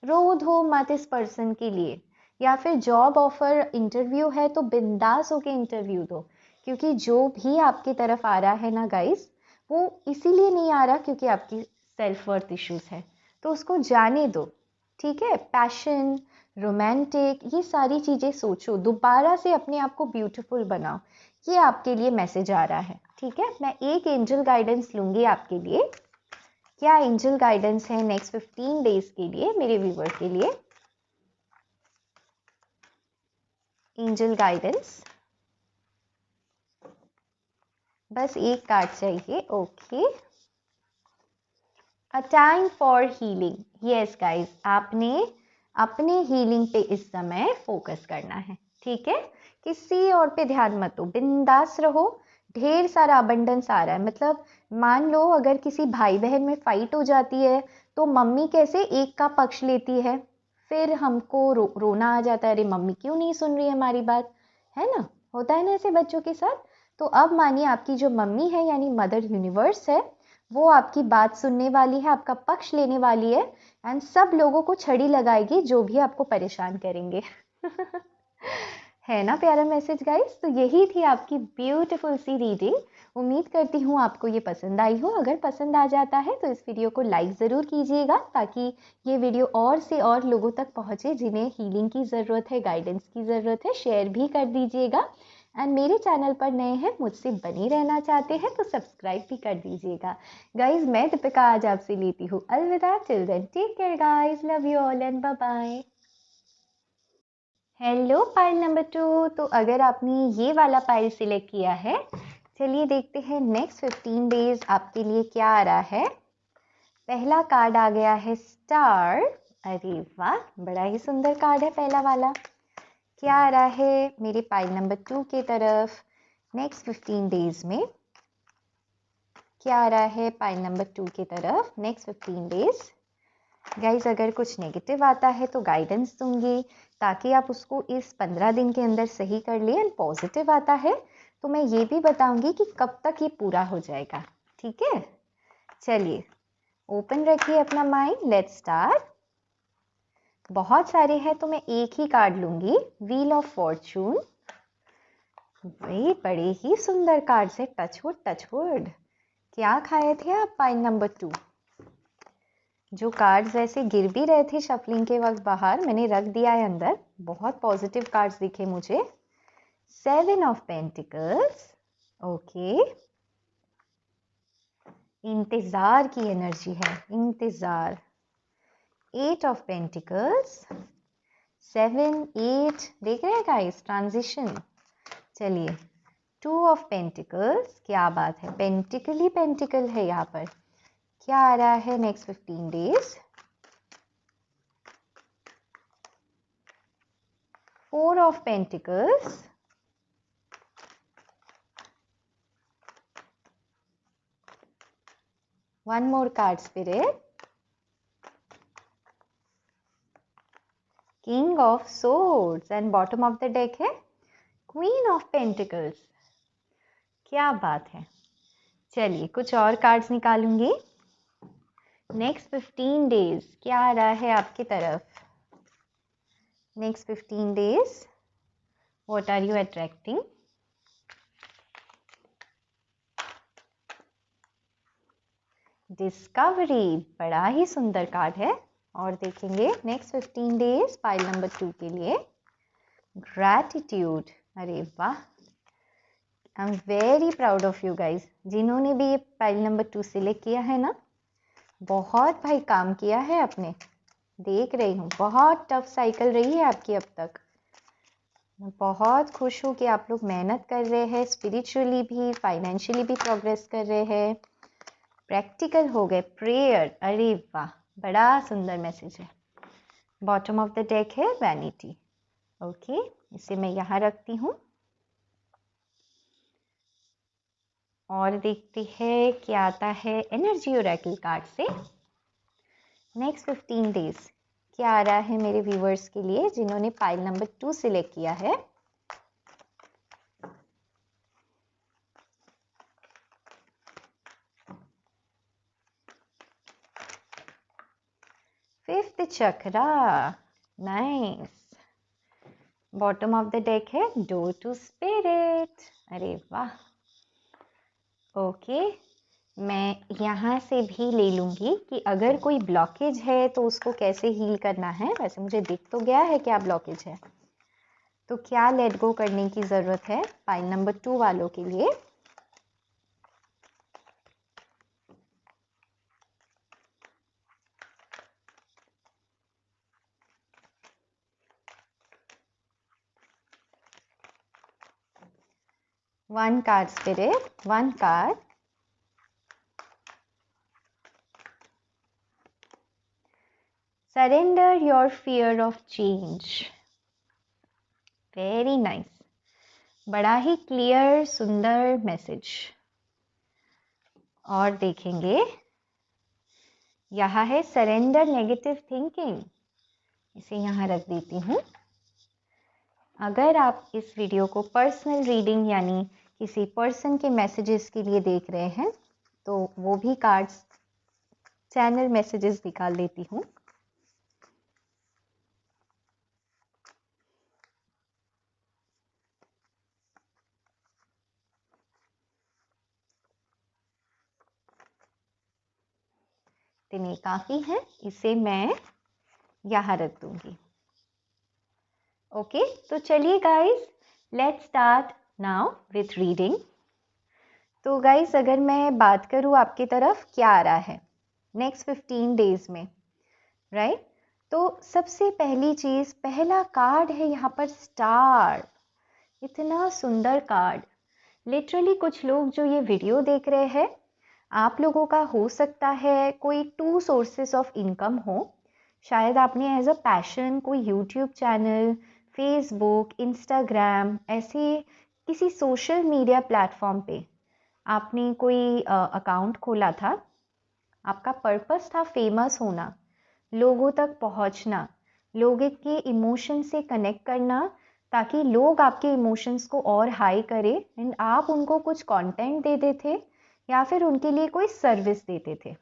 रो धो मत इस पर्सन के लिए। या फिर जॉब ऑफर, इंटरव्यू है तो बिंदास होके इंटरव्यू दो, क्योंकि जो भी आपकी तरफ आ रहा है ना गाइस, वो इसीलिए नहीं आ रहा क्योंकि आपकी सेल्फ वर्थ इश्यूज है, तो उसको जाने दो। ठीक है, पैशन, रोमांटिक, ये सारी चीज़ें सोचो, दोबारा से अपने आप को ब्यूटीफुल बनाओ, ये आपके लिए मैसेज आ रहा है। ठीक है, मैं एक एंजल गाइडेंस लूँगी आपके लिए। क्या एंजल गाइडेंस है नेक्स्ट 15 डेज के लिए मेरे व्यूवर के लिए। एंजल गाइडेंस, बस एक कार्ड चाहिए। Okay, a time for healing. Yes guys, आपने अपने हीलिंग पे इस समय फोकस करना है। ठीक है, किसी और पे ध्यान मत दो, बिंदास रहो। ढेर सारा अबंडेंस आ रहा है। मतलब मान लो अगर किसी भाई बहन में फाइट हो जाती है, तो मम्मी कैसे एक का पक्ष लेती है, फिर हमको रोना आ जाता है, अरे मम्मी क्यों नहीं सुन रही है हमारी बात, है ना। होता है ना ऐसे बच्चों के साथ। तो अब मानिए आपकी जो मम्मी है, यानी मदर यूनिवर्स है, वो आपकी बात सुनने वाली है, आपका पक्ष लेने वाली है, एंड सब लोगों को छड़ी लगाएगी जो भी आपको परेशान करेंगे। है ना प्यारा मैसेज गाइस। तो यही थी आपकी ब्यूटीफुल सी रीडिंग। उम्मीद करती हूँ आपको ये पसंद आई हो। अगर पसंद आ जाता है तो इस वीडियो को लाइक ज़रूर कीजिएगा, ताकि ये वीडियो और से और लोगों तक पहुँचे जिन्हें हीलिंग की ज़रूरत है, गाइडेंस की ज़रूरत है। शेयर भी कर दीजिएगा। एंड मेरे चैनल पर नए हैं, मुझसे बने रहना चाहते हैं तो सब्सक्राइब भी कर दीजिएगा। गाइज मैं दीपिका आज आपसे लेती हूँ अलविदा। Till then take care guys, love you all and bye bye. Hello pile number 2। तो अगर आपने ये वाला पाइल सिलेक्ट किया है, चलिए देखते हैं नेक्स्ट 15 डेज आपके लिए क्या आ रहा है। पहला कार्ड आ गया है स्टार। अरे वाह, बड़ा ही सुंदर कार्ड है पहला वाला। क्या आ रहा है मेरे पाइल नंबर 2 की तरफ नेक्स्ट 15 डेज में? क्या आ रहा है पाइल नंबर 2 की तरफ नेक्स्ट 15 डेज? गाइज अगर कुछ नेगेटिव आता है तो गाइडेंस दूंगी, ताकि आप उसको इस 15 दिन के अंदर सही कर लें। एंड पॉजिटिव आता है तो मैं ये भी बताऊंगी कि कब तक ये पूरा हो जाएगा। ठीक है, चलिए ओपन रखिए अपना माइंड, लेट्स स्टार्ट। बहुत सारे हैं तो मैं एक ही कार्ड लूंगी, व्हील ऑफ फॉर्चून। भाई बड़े ही सुंदर कार्ड से, टचवुड टचवुड। क्या खाए थे आप पाइल नंबर 2? जो कार्ड्स ऐसे गिर भी रहे थे शफलिंग के वक्त बाहर, मैंने रख दिया है अंदर। बहुत पॉजिटिव कार्ड्स दिखे मुझे। 7 ऑफ पेंटिकल्स, ओके। इंतजार की एनर्जी है, इंतजार। 8 ऑफ पेंटिकल्स, 7 8 देख रहे हैं गाइस, ट्रांजिशन। चलिए 2 ऑफ पेंटिकल्स, क्या बात है, पेंटिकल ही पेंटिकल है यहाँ पर। क्या आ रहा है next 15 days? 4 of pentacles, 1 more card spirit, King of Swords, and bottom of the deck है Queen of Pentacles। क्या बात है। चलिए कुछ और कार्ड्स निकालूंगी। नेक्स्ट 15 डेज क्या आ रहा है आपकी तरफ? Next 15 days what are you attracting? Discovery, बड़ा ही सुंदर कार्ड है। और देखेंगे नेक्स्ट 15 डेज पाइल नंबर 2 के लिए। ग्रैटिट्यूड, अरे वाह, I am very proud of you guys. जिन्होंने भी ये पाइल नंबर 2 सिलेक्ट किया है ना, बहुत भाई काम किया है आपने। देख रही हूँ बहुत टफ साइकिल रही है आपकी अब तक। मैं बहुत खुश हूँ कि आप लोग मेहनत कर रहे हैं, स्पिरिचुअली भी फाइनेंशियली भी प्रोग्रेस कर रहे हैं। प्रैक्टिकल हो गए, प्रेयर, अरे वाह, बड़ा सुंदर मैसेज है। बॉटम ऑफ द डेक है वैनिटी, ओके। इसे मैं यहाँ रखती हूँ और देखते हैं क्या आता है एनर्जी ओरेकल कार्ड से। नेक्स्ट 15 डेज क्या आ रहा है मेरे व्यूवर्स के लिए जिन्होंने पाइल नंबर 2 सिलेक्ट किया है? Fifth chakra, nice. Bottom of the deck है डोर टू स्पिरिट, अरे वाह, ओके। मैं यहाँ से भी ले लूँगी कि अगर कोई ब्लॉकेज है तो उसको कैसे हील करना है। वैसे मुझे दिख तो गया है क्या ब्लॉकेज है, तो क्या लेट गो करने की ज़रूरत है पाइल नंबर 2 वालों के लिए। One card spirit, one card. Surrender your fear of change, very nice. बड़ा ही क्लियर सुंदर मैसेज। और देखेंगे यहाँ है सरेंडर नेगेटिव थिंकिंग, इसे यहाँ रख देती हूँ। अगर आप इस वीडियो को पर्सनल रीडिंग यानी किसी पर्सन के मैसेजेस के लिए देख रहे हैं तो वो भी कार्ड्स चैनल मैसेजेस निकाल देती हूँ। इतने काफ़ी हैं, इसे मैं यहाँ रख दूँगी। ओके, तो चलिए guys, let's start now with reading. तो गाइस, अगर मैं बात करूँ आपकी तरफ क्या आ रहा है नेक्स्ट 15 डेज में, राइट? तो सबसे पहली चीज़, पहला कार्ड है यहाँ पर स्टार। इतना सुंदर कार्ड। लिटरली कुछ लोग जो ये वीडियो देख रहे हैं, आप लोगों का हो सकता है कोई 2 सोर्सेस ऑफ इनकम हो। शायद आपने एज अ पैशन कोई यूट्यूब चैनल, फेसबुक, इंस्टाग्राम, ऐसे किसी सोशल मीडिया प्लेटफॉर्म पे आपने कोई अकाउंट खोला था। आपका पर्पस था फेमस होना, लोगों तक पहुंचना, लोगों के इमोशन से कनेक्ट करना, ताकि लोग आपके इमोशंस को और हाई करें एंड आप उनको कुछ कंटेंट दे देते या फिर उनके लिए कोई सर्विस देते थे।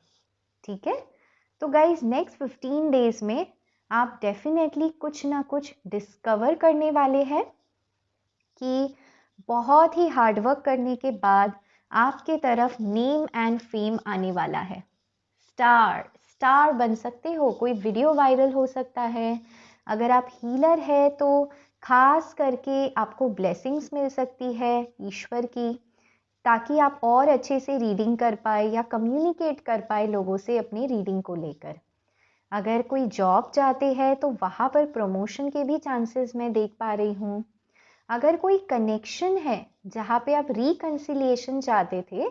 ठीक है, तो गाइज नेक्स्ट 15 डेज में आप डेफिनेटली कुछ ना कुछ डिस्कवर करने वाले हैं कि बहुत ही हार्डवर्क करने के बाद आपके तरफ नेम एंड फेम आने वाला है। स्टार बन सकते हो, कोई वीडियो वायरल हो सकता है। अगर आप हीलर है तो खास करके आपको ब्लेसिंग्स मिल सकती है ईश्वर की, ताकि आप और अच्छे से रीडिंग कर पाए या कम्युनिकेट कर पाए लोगों से अपनी रीडिंग को लेकर। अगर कोई जॉब चाहते हैं तो वहाँ पर प्रमोशन के भी चांसेस मैं देख पा रही हूँ। अगर कोई कनेक्शन है जहाँ पे आप रिकन्सिलिएशन चाहते थे,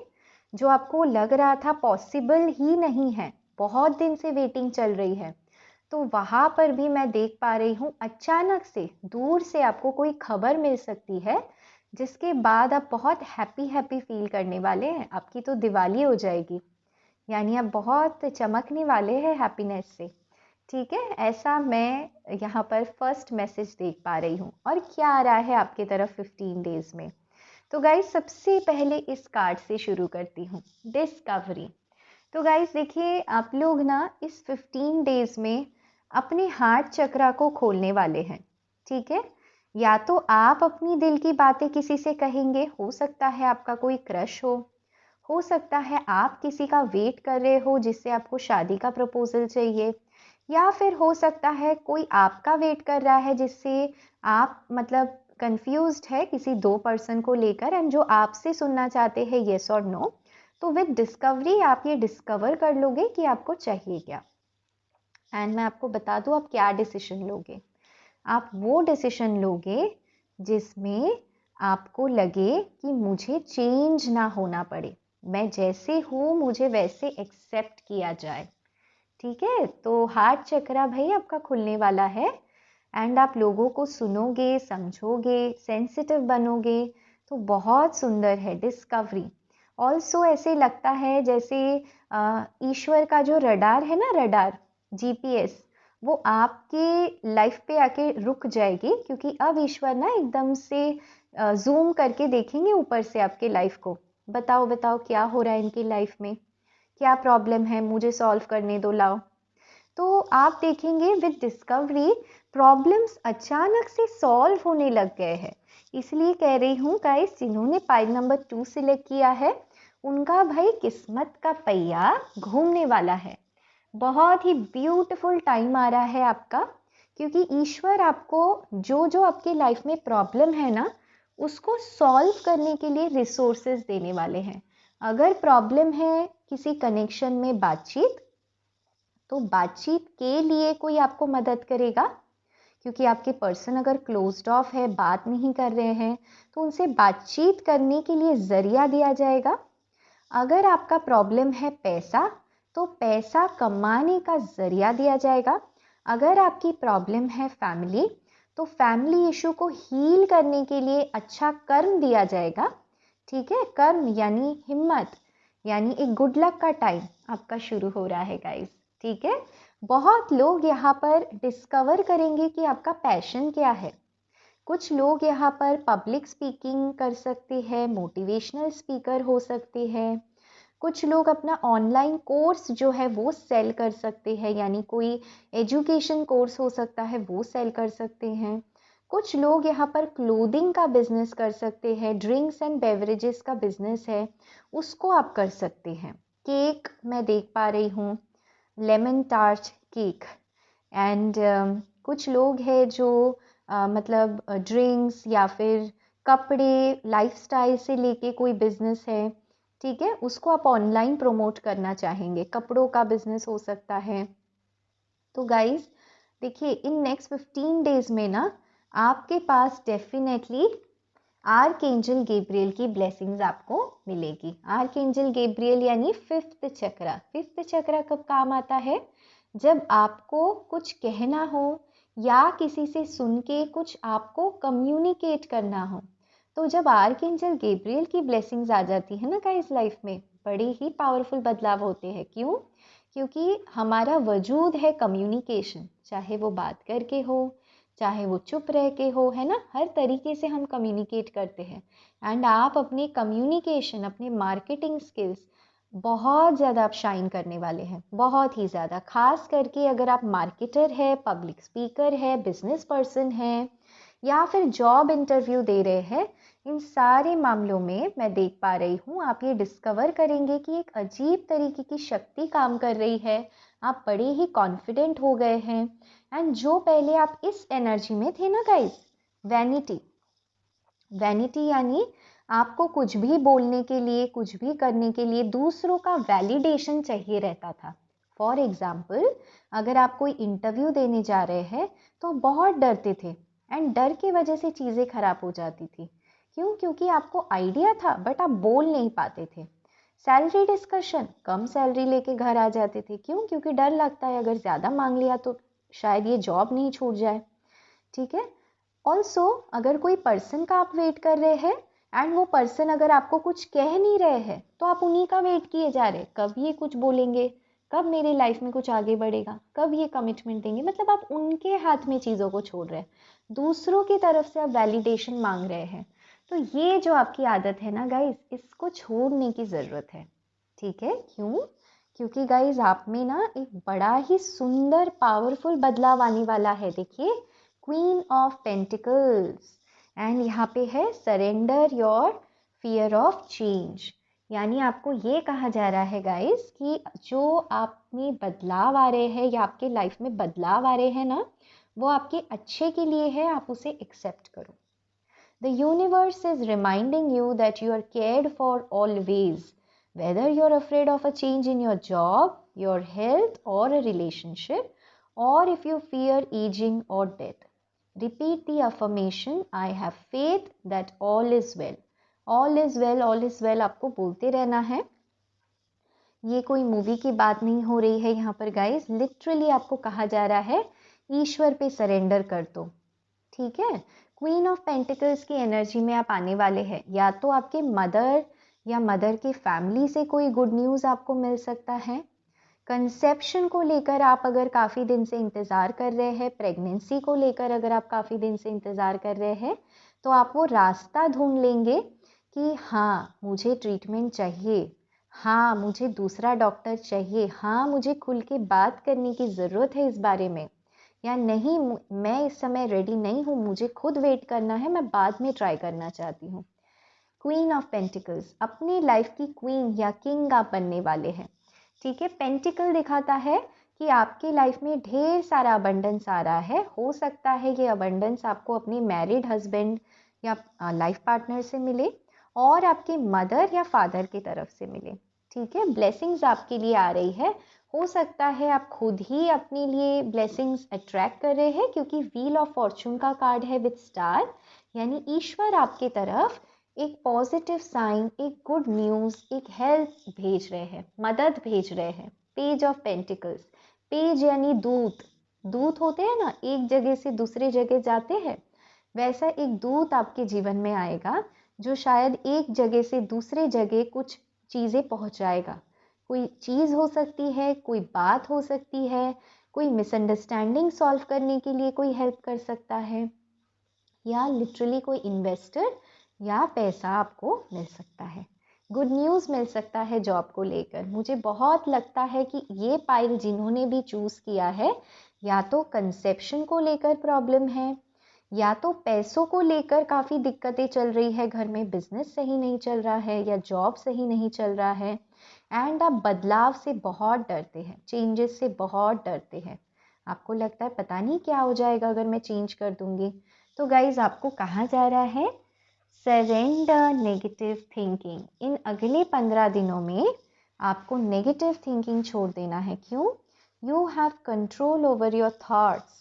जो आपको लग रहा था पॉसिबल ही नहीं है, बहुत दिन से वेटिंग चल रही है, तो वहाँ पर भी मैं देख पा रही हूँ अचानक से दूर से आपको कोई खबर मिल सकती है, जिसके बाद आप बहुत हैप्पी फील करने वाले हैं। आपकी तो दिवाली हो जाएगी, यानी आप बहुत चमकने वाले हैं हैप्पीनेस से। ठीक है, ऐसा मैं यहाँ पर फर्स्ट मैसेज देख पा रही हूँ। और क्या आ रहा है आपके तरफ 15 डेज में? तो गाइस, सबसे पहले इस कार्ड से शुरू करती हूँ, डिस्कवरी। तो गाइस देखिए, आप लोग ना इस 15 डेज में अपने हार्ट चक्रा को खोलने वाले हैं। ठीक है, या तो आप अपनी दिल की बातें किसी से कहेंगे, हो सकता है आपका कोई क्रश हो सकता है आप किसी का वेट कर रहे हो जिससे आपको शादी का प्रपोजल चाहिए, या फिर हो सकता है कोई आपका वेट कर रहा है जिससे आप मतलब कंफ्यूज्ड है किसी 2 पर्सन को लेकर एंड जो आपसे सुनना चाहते हैं येस और नो। तो विद डिस्कवरी आप ये डिस्कवर कर लोगे कि आपको चाहिए क्या। एंड मैं आपको बता दूं आप क्या डिसीजन लोगे। आप वो डिसीजन लोगे जिसमें आपको लगे कि मुझे चेंज ना होना पड़े, मैं जैसे हूँ मुझे वैसे एक्सेप्ट किया जाए। ठीक है, तो हार्ट चक्रा भाई आपका खुलने वाला है एंड आप लोगों को सुनोगे, समझोगे, सेंसिटिव बनोगे। तो बहुत सुंदर है डिस्कवरी। ऑल्सो ऐसे लगता है जैसे ईश्वर का जो रडार है ना, रडार जीपीएस, वो आपके लाइफ पे आके रुक जाएगी, क्योंकि अब ईश्वर ना एकदम से जूम करके देखेंगे ऊपर से आपके लाइफ को। बताओ बताओ क्या हो रहा है इनकी लाइफ में, क्या प्रॉब्लम है, मुझे सॉल्व करने दो, लाओ। तो आप देखेंगे विद डिस्कवरी प्रॉब्लम्स अचानक से सॉल्व होने लग गए हैं। इसलिए कह रही हूँ गाइस, जिन्होंने पाइल नंबर 2 सिलेक्ट किया है उनका भाई किस्मत का पहिया घूमने वाला है। बहुत ही ब्यूटीफुल टाइम आ रहा है आपका, क्योंकि ईश्वर आपको जो जो आपके लाइफ में प्रॉब्लम है ना, उसको सॉल्व करने के लिए रिसोर्सेज देने वाले हैं। अगर प्रॉब्लम है किसी कनेक्शन में बातचीत, तो बातचीत के लिए कोई आपको मदद करेगा, क्योंकि आपके पर्सन अगर क्लोज्ड ऑफ है, बात नहीं कर रहे हैं, तो उनसे बातचीत करने के लिए जरिया दिया जाएगा। अगर आपका प्रॉब्लम है पैसा, तो पैसा कमाने का जरिया दिया जाएगा। अगर आपकी प्रॉब्लम है फैमिली, तो फैमिली इशू को हील करने के लिए अच्छा कर्म दिया जाएगा। ठीक है, कर्म यानी हिम्मत, यानी एक गुड लक का टाइम आपका शुरू हो रहा है गाइस। ठीक है, बहुत लोग यहाँ पर डिस्कवर करेंगे कि आपका पैशन क्या है। कुछ लोग यहाँ पर पब्लिक स्पीकिंग कर सकते हैं, मोटिवेशनल स्पीकर हो सकते हैं। कुछ लोग अपना ऑनलाइन कोर्स जो है वो सेल कर सकते हैं, यानी कोई एजुकेशन कोर्स हो सकता है वो सेल कर सकते हैं। कुछ लोग यहाँ पर क्लोथिंग का बिजनेस कर सकते हैं, ड्रिंक्स एंड बेवरेजेस का बिजनेस है उसको आप कर सकते हैं। केक मैं देख पा रही हूँ, लेमन टार्ट केक। एंड कुछ लोग हैं जो मतलब ड्रिंक्स या फिर कपड़े, लाइफस्टाइल से लेके कोई बिजनेस है, ठीक है, उसको आप ऑनलाइन प्रमोट करना चाहेंगे, कपड़ों का बिजनेस हो सकता है। तो गाइज देखिए, इन नेक्स्ट 15 डेज में ना आपके पास डेफिनेटली आर्कएंजल गैब्रियल की ब्लेसिंग्स आपको मिलेगी। आर्कएंजल गैब्रियल यानी फिफ्थ चक्रा। फिफ्थ चक्रा कब काम आता है? जब आपको कुछ कहना हो या किसी से सुन के कुछ आपको कम्युनिकेट करना हो, तो जब आर्कएंजल गैब्रियल की ब्लेसिंग्स आ जाती है ना गाइस लाइफ में, बड़े ही पावरफुल बदलाव होते हैं। क्यों? क्योंकि हमारा वजूद है कम्युनिकेशन, चाहे वो बात करके हो, चाहे वो चुप रह के हो, है ना, हर तरीके से हम कम्युनिकेट करते हैं। एंड आप अपने कम्युनिकेशन, अपने मार्केटिंग स्किल्स बहुत ज़्यादा आप शाइन करने वाले हैं, बहुत ही ज़्यादा। खास करके अगर आप मार्केटर है, पब्लिक स्पीकर है, बिजनेस पर्सन है, या फिर जॉब इंटरव्यू दे रहे हैं, इन सारे मामलों में मैं देख पा रही हूँ आप ये डिस्कवर करेंगे कि एक अजीब तरीके की शक्ति काम कर रही है। आप बड़े ही कॉन्फिडेंट हो गए हैं। एंड जो पहले आप इस एनर्जी में थे ना गाइस, वैनिटी, वैनिटी यानी आपको कुछ भी बोलने के लिए, कुछ भी करने के लिए दूसरों का वैलिडेशन चाहिए रहता था। फॉर एग्जाम्पल, अगर आप कोई इंटरव्यू देने जा रहे हैं तो बहुत डरते थे, एंड डर की वजह से चीज़ें खराब हो जाती थी। क्यों? क्योंकि आपको आइडिया था बट आप बोल नहीं पाते थे। सैलरी डिस्कशन, कम सैलरी लेके घर आ जाते थे। क्यों? क्योंकि डर लगता है अगर ज़्यादा मांग लिया तो शायद ये जॉब नहीं छूट जाए, ठीक है। ऑल्सो अगर कोई पर्सन का आप वेट कर रहे हैं एंड वो पर्सन अगर आपको कुछ कह नहीं रहे हैं, तो आप उन्हीं का वेट किए जा रहे, कब ये कुछ बोलेंगे, कब मेरी लाइफ में कुछ आगे बढ़ेगा, कब ये कमिटमेंट देंगे। मतलब आप उनके हाथ में चीज़ों को छोड़ रहे हैं, दूसरों की तरफ से आप वैलिडेशन मांग रहे हैं। तो ये जो आपकी आदत है ना गाइज, इसको छोड़ने की ज़रूरत है, ठीक है। क्यों? क्योंकि गाइज आप में ना एक बड़ा ही सुंदर पावरफुल बदलाव आने वाला है। देखिए, क्वीन ऑफ पेंटिकल्स, एंड यहाँ पे है surrender your fear of change. यानी आपको ये कहा जा रहा है गाइस कि जो आप में बदलाव आ रहे हैं या आपके लाइफ में बदलाव आ रहे हैं ना, वो आपके अच्छे के लिए है, आप उसे एक्सेप्ट करो। The universe is reminding you that you are cared for always, whether you're afraid of a change in your job, your health, or a relationship, or if you fear aging or death. Repeat the affirmation, I have faith that all is well. All is well, all is well आपको बोलते रहना है। ये कोई movie की बात नहीं हो रही है यहाँ पर गाइस, लिटरली आपको कहा जा रहा है ईश्वर पे सरेंडर कर दो, ठीक है। क्वीन ऑफ पेंटिकल्स की एनर्जी में आप आने वाले हैं। या तो आपके मदर या मदर की फैमिली से कोई गुड न्यूज़ आपको मिल सकता है। कंसेप्शन को लेकर आप अगर काफ़ी दिन से इंतज़ार कर रहे हैं, प्रेगनेंसी को लेकर अगर आप काफ़ी दिन से इंतज़ार कर रहे हैं, तो आप वो रास्ता ढूंढ लेंगे कि हाँ मुझे ट्रीटमेंट चाहिए, हाँ मुझे दूसरा डॉक्टर चाहिए, हाँ मुझे खुल के बात करने की ज़रूरत है इस बारे में, या नहीं मैं इस समय रेडी नहीं हूँ, मुझे खुद वेट करना है, मैं बाद में ट्राई करना चाहती हूँ। क्वीन ऑफ पेंटिकल्स, अपनी लाइफ की क्वीन या किंग आप बनने वाले हैं, ठीक है। पेंटिकल दिखाता है कि आपकी लाइफ में ढेर सारा अबंडेंस आ रहा है। हो सकता है ये अबंडेंस आपको अपने मैरिड हस्बैंड या लाइफ पार्टनर से मिले, और आपके मदर या फादर की तरफ से मिले, ठीक है। ब्लेसिंग्स आपके लिए आ रही है। हो सकता है आप खुद ही अपने लिए ब्लेसिंग्स अट्रैक्ट कर रहे हैं, क्योंकि व्हील ऑफ फॉर्चून का कार्ड है विद स्टार, यानी ईश्वर आपके तरफ एक पॉजिटिव साइन, एक गुड न्यूज़, एक हेल्प भेज रहे हैं, मदद भेज रहे हैं। पेज ऑफ पेंटिकल्स, पेज यानी दूत, दूत होते हैं ना, एक जगह से दूसरी जगह जाते हैं, वैसा एक दूत आपके जीवन में आएगा जो शायद एक जगह से दूसरे जगह कुछ चीज़ें पहुंचाएगा। कोई चीज़ हो सकती है, कोई बात हो सकती है, कोई मिसअंडरस्टैंडिंग सॉल्व करने के लिए कोई हेल्प कर सकता है, या लिटरली कोई इन्वेस्टर या पैसा आपको मिल सकता है, गुड न्यूज़ मिल सकता है जॉब को लेकर। मुझे बहुत लगता है कि ये पाइल जिन्होंने भी चूज़ किया है, या तो कंसेप्शन को लेकर प्रॉब्लम है, या तो पैसों को लेकर काफ़ी दिक्कतें चल रही है, घर में बिजनेस सही नहीं चल रहा है या जॉब सही नहीं चल रहा है, एंड आप बदलाव से बहुत डरते हैं, चेंजेस से बहुत डरते हैं। आपको लगता है पता नहीं क्या हो जाएगा अगर मैं चेंज कर दूंगी। तो गाइज आपको कहा जा रहा है सरेंडर नेगेटिव थिंकिंग। इन अगले 15 दिनों में आपको नेगेटिव थिंकिंग छोड़ देना है। क्यों? You have control over your thoughts.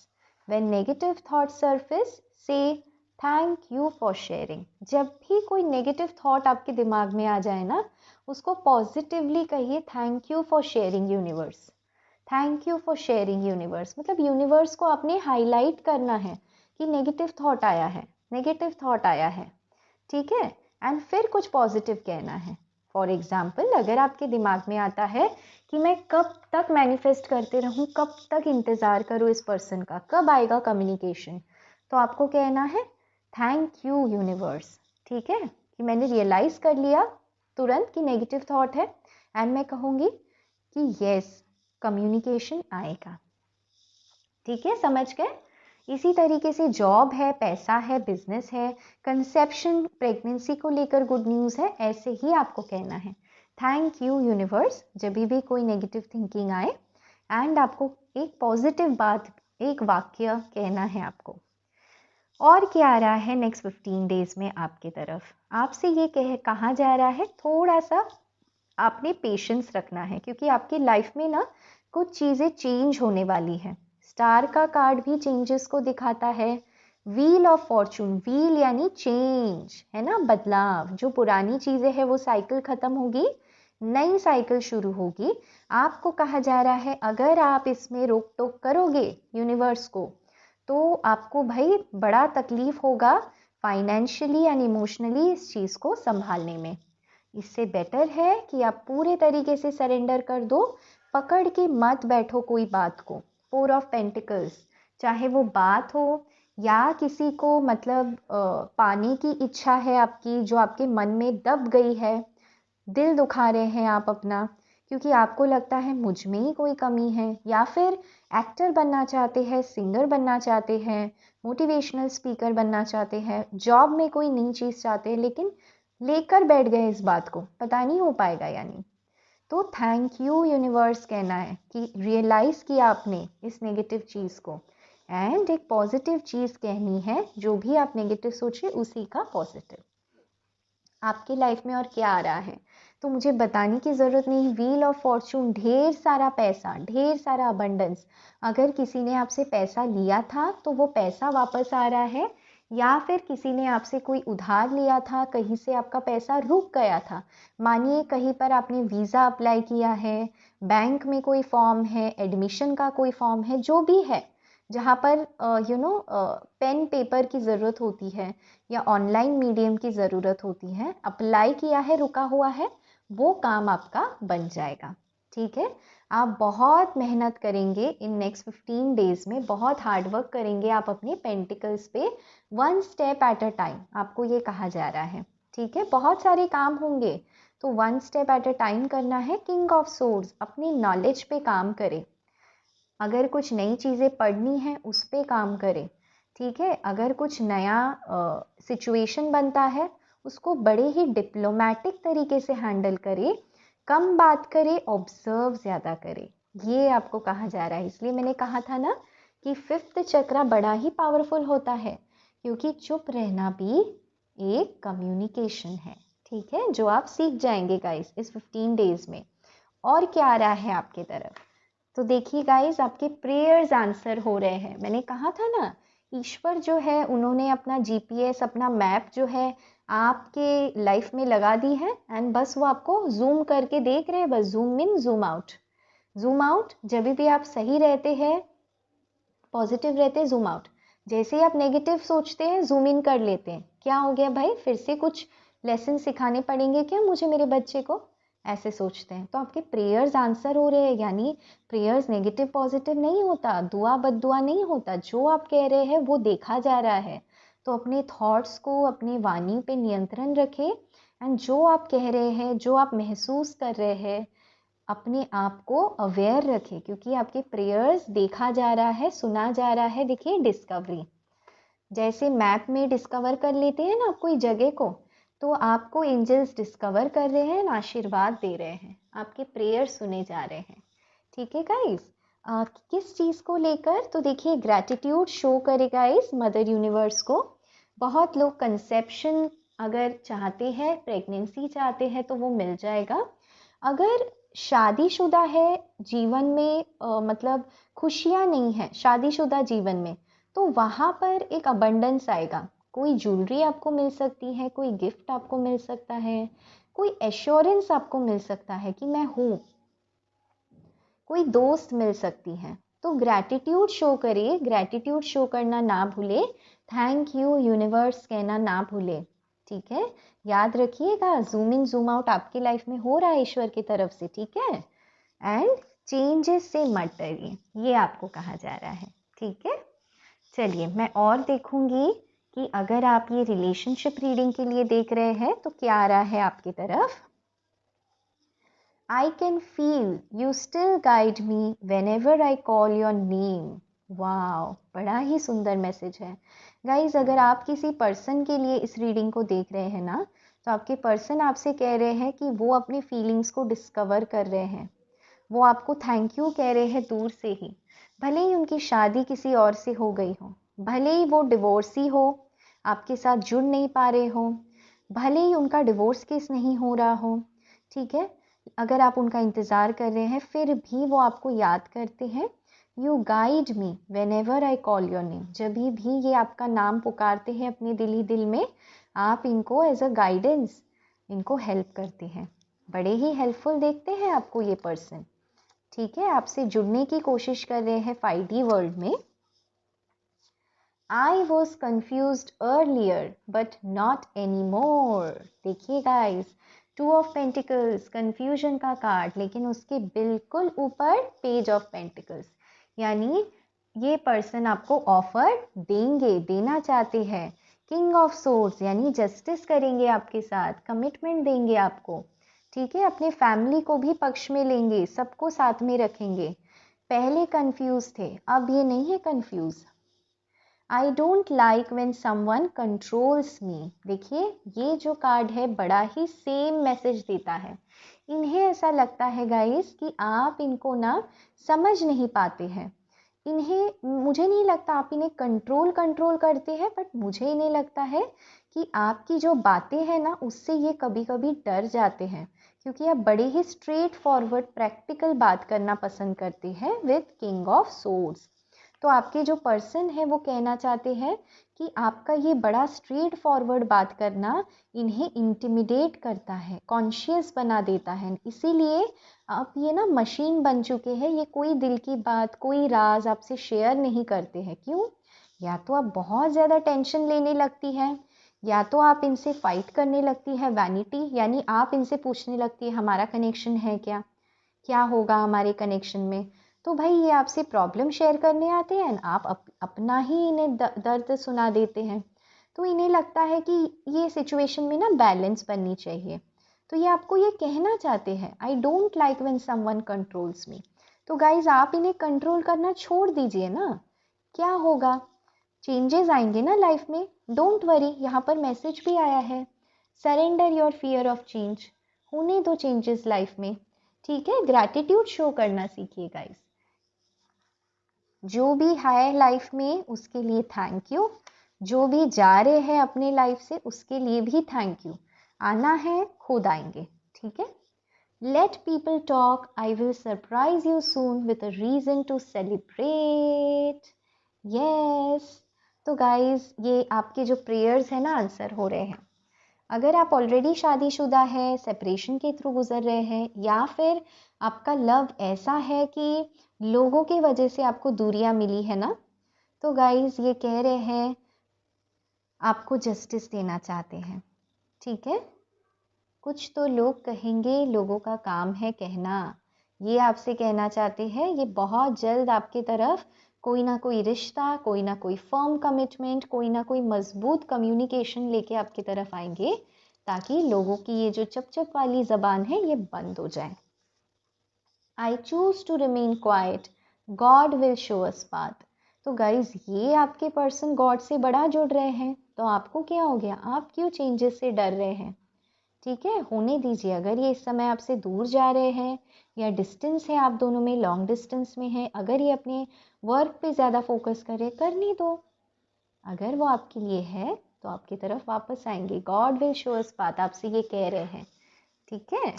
When negative thoughts surface, से थैंक यू फॉर शेयरिंग। जब भी कोई नेगेटिव थॉट आपके दिमाग में आ जाए ना, उसको पॉजिटिवली कहिए thank you for sharing universe. Thank you for sharing universe, मतलब यूनिवर्स को आपने हाईलाइट करना है कि नेगेटिव थॉट आया है, नेगेटिव थॉट आया है, ठीक है। एंड फिर कुछ पॉजिटिव कहना है। फॉर एग्जाम्पल, अगर आपके दिमाग में आता है कि मैं कब तक मैनिफेस्ट करते रहूं, कब तक इंतज़ार करूं इस पर्सन का, कब आएगा कम्युनिकेशन, तो आपको कहना है थैंक यू यूनिवर्स, ठीक है, कि मैंने रियलाइज कर लिया तुरंत कि नेगेटिव थॉट है, एंड मैं कहूँगी कि यस कम्युनिकेशन आएगा। ठीक है, समझ गए। इसी तरीके से जॉब है, पैसा है, बिजनेस है, कंसेप्शन, प्रेगनेंसी को लेकर गुड न्यूज़ है, ऐसे ही आपको कहना है थैंक यू यूनिवर्स जब भी कोई नेगेटिव थिंकिंग आए। एंड आपको एक पॉजिटिव बात, एक वाक्य कहना है आपको। और क्या आ रहा है नेक्स्ट 15 डेज में आपकी तरफ? आपसे ये कहा जा रहा है थोड़ा सा आपने पेशेंस रखना है, क्योंकि आपकी लाइफ में ना कुछ चीज़ें चेंज होने वाली है। स्टार का कार्ड भी चेंजेस को दिखाता है। व्हील ऑफ फॉर्चून, व्हील यानी चेंज है ना, बदलाव। जो पुरानी चीज़ें हैं वो साइकिल खत्म होगी, नई साइकिल शुरू होगी। आपको कहा जा रहा है अगर आप इसमें रोक टोक करोगे यूनिवर्स को, तो आपको भाई बड़ा तकलीफ होगा फाइनेंशियली एंड इमोशनली इस चीज़ को संभालने में। इससे बेटर है कि आप पूरे तरीके से सरेंडर कर दो, पकड़ के मत बैठो कोई बात को। 4 ऑफ पेंटिकल्स, चाहे वो बात हो या किसी को मतलब पाने की इच्छा है आपकी जो आपके मन में दब गई है, दिल दुखा रहे हैं आप अपना, क्योंकि आपको लगता है मुझ में ही कोई कमी है, या फिर एक्टर बनना चाहते हैं, सिंगर बनना चाहते हैं, मोटिवेशनल स्पीकर बनना चाहते हैं, जॉब में कोई नई चीज़ चाहते हैं, लेकिन लेकर बैठ गए इस बात को, पता नहीं हो पाएगा यानी। तो थैंक यू यूनिवर्स कहना है कि रियलाइज़ किया आपने इस नेगेटिव चीज़ को, एंड एक पॉजिटिव चीज़ कहनी है, जो भी आप नेगेटिव सोचे उसी का पॉजिटिव। आपकी लाइफ में और क्या आ रहा है तो मुझे बताने की ज़रूरत नहीं। व्हील ऑफ फॉर्चून, ढेर सारा पैसा, ढेर सारा अबंडेंस। अगर किसी ने आपसे पैसा लिया था तो वो पैसा वापस आ रहा है, या फिर किसी ने आपसे कोई उधार लिया था, कहीं से आपका पैसा रुक गया था। मानिए कहीं पर आपने वीज़ा अप्लाई किया है, बैंक में कोई फॉर्म है, एडमिशन का कोई फॉर्म है, जो भी है जहाँ पर पेन पेपर की ज़रूरत होती है या ऑनलाइन मीडियम की ज़रूरत होती है, अप्लाई किया है, रुका हुआ है, वो काम आपका बन जाएगा। ठीक है, आप बहुत मेहनत करेंगे इन नेक्स्ट 15 डेज में, बहुत हार्ड वर्क करेंगे आप अपने पेंटिकल्स पे, 1 स्टेप एट अ टाइम आपको ये कहा जा रहा है। ठीक है, बहुत सारे काम होंगे तो 1 स्टेप एट अ टाइम करना है। किंग ऑफ सोर्ड्स, अपनी नॉलेज पे काम करें। अगर कुछ नई चीज़ें पढ़नी है उस पे काम करें। ठीक है, अगर कुछ नया सिचुएशन बनता है उसको बड़े ही डिप्लोमेटिक तरीके से हैंडल करें, कम बात करें, ऑब्जर्व ज़्यादा करें, ये आपको कहा जा रहा है। इसलिए मैंने कहा था ना कि 5th चक्रा बड़ा ही पावरफुल होता है, क्योंकि चुप रहना भी एक कम्युनिकेशन है। ठीक है, जो आप सीख जाएंगे गाइस इस 15 डेज में। और क्या आ रहा है आपकी तरफ? तो देखिए गाइस, आपके प्रेयर्स आंसर हो रहे हैं। मैंने कहा था ना, ईश्वर जो है उन्होंने अपना जीपीएस, अपना मैप जो है आपके लाइफ में लगा दी है, एंड बस वो आपको जूम करके देख रहे हैं, बस zoom in zoom out. Zoom out जब भी आप सही रहते हैं, पॉजिटिव रहते हैं, जूम आउट। जैसे ही आप नेगेटिव सोचते हैं, जूम इन कर लेते हैं। क्या हो गया भाई, फिर से कुछ लेसन सिखाने पड़ेंगे क्या मुझे मेरे बच्चे को, ऐसे सोचते हैं। तो आपके प्रेयर्स आंसर हो रहे हैं, यानी प्रेयर्स नेगेटिव पॉजिटिव नहीं होता, दुआ बद्दुआ नहीं होता, जो आप कह रहे हैं वो देखा जा रहा है। तो अपने थॉट्स को, अपनी वाणी पे नियंत्रण रखें, एंड जो आप कह रहे हैं, जो आप महसूस कर रहे हैं, अपने आप को अवेयर रखें, क्योंकि आपके प्रेयर्स देखा जा रहा है, सुना जा रहा है। देखिए डिस्कवरी, जैसे मैप में डिस्कवर कर लेते हैं ना कोई जगह को, तो आपको एंजल्स डिस्कवर कर रहे हैं, आशीर्वाद दे रहे हैं, आपके प्रेयर सुने जा रहे हैं। ठीक है गाइस, किस चीज़ को लेकर? तो देखिए ग्रैटिट्यूड शो करे गाइस मदर यूनिवर्स को। बहुत लोग कंसेप्शन अगर चाहते हैं, प्रेगनेंसी चाहते हैं, तो वो मिल जाएगा। अगर शादीशुदा है जीवन में, मतलब खुशियाँ नहीं है शादीशुदा जीवन में, तो वहाँ पर एक अबंडेंस आएगा। कोई ज्वेलरी आपको मिल सकती है, कोई गिफ्ट आपको मिल सकता है, कोई एश्योरेंस आपको मिल सकता है कि मैं हूँ, कोई दोस्त मिल सकती है। तो ग्रैटिट्यूड शो करिए, ग्रैटिट्यूड शो करना ना भूले, थैंक यू यूनिवर्स कहना ना भूले। ठीक है, याद रखिएगा, जूम इन जूम आउट आपकी लाइफ में हो रहा है ईश्वर की तरफ से। ठीक है, एंड चेंजेस से मत डरिए, ये आपको कहा जा रहा है। ठीक है, चलिए मैं और देखूंगी कि अगर आप ये रिलेशनशिप रीडिंग के लिए देख रहे हैं तो क्या आ रहा है आपकी तरफ। I can feel you still guide me whenever I call your name. Wow, बड़ा ही सुंदर मैसेज है गाइज। अगर आप किसी पर्सन के लिए इस रीडिंग को देख रहे हैं ना, तो आपके पर्सन आपसे कह रहे हैं कि वो अपनी फीलिंग्स को डिस्कवर कर रहे हैं, वो आपको थैंक यू कह रहे हैं दूर से ही। भले ही उनकी शादी किसी और से हो गई हो, भले ही वो डिवोर्सी हो, आपके साथ जुड़ नहीं पा रहे हो, भले ही उनका डिवोर्स केस नहीं हो रहा हो, ठीक है, अगर आप उनका इंतज़ार कर रहे हैं, फिर भी वो आपको याद करते हैं। You guide me when ever I call your name, जब भी ये आपका नाम पुकारते हैं अपने दिल ही दिल में, आप इनको एज अ गाइडेंस, इनको हेल्प करते हैं। बड़े ही हेल्पफुल देखते हैं आपको ये पर्सन। ठीक है, आपसे जुड़ने की कोशिश कर रहे हैं 5D वर्ल्ड में। I was confused earlier but not anymore. देखिए गाइस, 2 ऑफ पेंटिकल्स, कंफ्यूजन का कार्ड, लेकिन उसके बिल्कुल ऊपर पेज ऑफ पेंटिकल्स, यानी ये पर्सन आपको ऑफर देंगे, देना चाहते हैं। किंग ऑफ सोर्ड्स यानी जस्टिस करेंगे आपके साथ, कमिटमेंट देंगे आपको। ठीक है, अपने फैमिली को भी पक्ष में लेंगे, सबको साथ में रखेंगे। पहले कंफ्यूज थे, अब ये नहीं है confuse. I don't like when someone controls me. देखिए ये जो कार्ड है बड़ा ही सेम मैसेज देता है। इन्हें ऐसा लगता है गाइस कि आप इनको ना समझ नहीं पाते हैं। इन्हें, मुझे नहीं लगता आप इन्हें कंट्रोल करते हैं, बट मुझे इन्हें लगता है कि आपकी जो बातें हैं ना, उससे ये कभी कभी डर जाते हैं, क्योंकि आप बड़े ही स्ट्रेट फॉरवर्ड प्रैक्टिकल बात करना पसंद करते हैं विद किंग ऑफ सोर्ड्स। तो आपके जो पर्सन है वो कहना चाहते हैं कि आपका ये बड़ा स्ट्रेट फॉरवर्ड बात करना इन्हें इंटिमिडेट करता है, कॉन्शियस बना देता है। इसीलिए आप ये ना मशीन बन चुके हैं, ये कोई दिल की बात, कोई राज आपसे शेयर नहीं करते हैं। क्यों? या तो आप बहुत ज़्यादा टेंशन लेने लगती हैं, या तो आप इनसे फाइट करने लगती है, वैनिटी, यानी आप इनसे पूछने लगती है हमारा कनेक्शन है क्या, क्या होगा हमारे कनेक्शन में। तो भाई ये आपसे प्रॉब्लम शेयर करने आते हैं, आप अपना ही इन्हें दर्द सुना देते हैं। तो इन्हें लगता है कि ये सिचुएशन में ना बैलेंस बननी चाहिए। तो ये आपको ये कहना चाहते हैं, I don't like when someone controls me. तो गाइज आप इन्हें कंट्रोल करना छोड़ दीजिए ना, क्या होगा, चेंजेस आएंगे ना लाइफ में। डोंट वरी, यहाँ पर मैसेज भी आया है, surrender your fear of change, होने दो चेंजेस लाइफ में। ठीक है, ग्रैटिट्यूड शो करना सीखिए गाइस। जो भी है लाइफ में उसके लिए थैंक यू, जो भी जा रहे हैं अपने लाइफ से उसके लिए भी थैंक यू। आना है, खुद आएंगे। ठीक है, let people talk, I will surprise you soon with a reason to celebrate. Yes, तो गाइज ये आपके जो प्रेयर्स है ना आंसर हो रहे हैं। अगर आप ऑलरेडी शादीशुदा है, सेपरेशन के थ्रू गुजर रहे हैं, या फिर आपका लव ऐसा है कि लोगों की वजह से आपको दूरियां मिली है ना, तो गाइज ये कह रहे हैं आपको जस्टिस देना चाहते हैं। ठीक है, कुछ तो लोग कहेंगे, लोगों का काम है कहना, ये आपसे कहना चाहते हैं ये बहुत जल्द आपकी तरफ कोई ना कोई रिश्ता, कोई ना कोई फर्म कमिटमेंट, कोई ना कोई मजबूत कम्युनिकेशन लेके आपकी तरफ आएंगे, ताकि लोगों की ये जो चप वाली ज़बान है ये बंद हो जाए। I choose to remain quiet. God will show us path. तो गाइज ये आपके पर्सन गॉड से बड़ा जुड़ रहे हैं, तो आपको क्या हो गया, आप क्यों चेंजेस से डर रहे हैं? ठीक है, होने दीजिए। अगर ये इस समय आपसे दूर जा रहे हैं या डिस्टेंस है आप दोनों में, लॉन्ग डिस्टेंस में है, अगर ये अपने वर्क पे ज़्यादा फोकस करे, करने दो। अगर वो आपके लिए है तो आपकी तरफ वापस आएंगे। God will show us path, आपसे ये कह रहे हैं। ठीक है,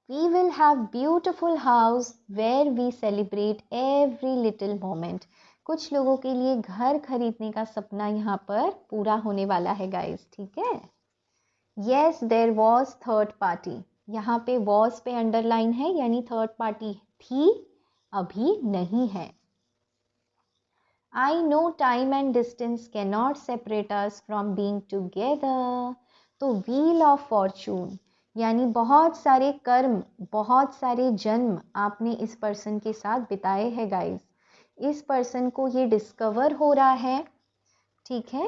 we will have beautiful house where we celebrate every little moment. कुछ लोगों के लिए घर खरीदने का सपना यहाँ पर पूरा होने वाला है गाइस। ठीक है, yes there was third party, यहाँ पे वॉज पे अंडरलाइन है, यानी थर्ड पार्टी थी, अभी नहीं है। I know time and distance cannot separate us from being together. तो व्हील ऑफ फॉर्चून यानी बहुत सारे कर्म, बहुत सारे जन्म आपने इस पर्सन के साथ बिताए हैं गाइस। इस पर्सन को ये डिस्कवर हो रहा है, ठीक है,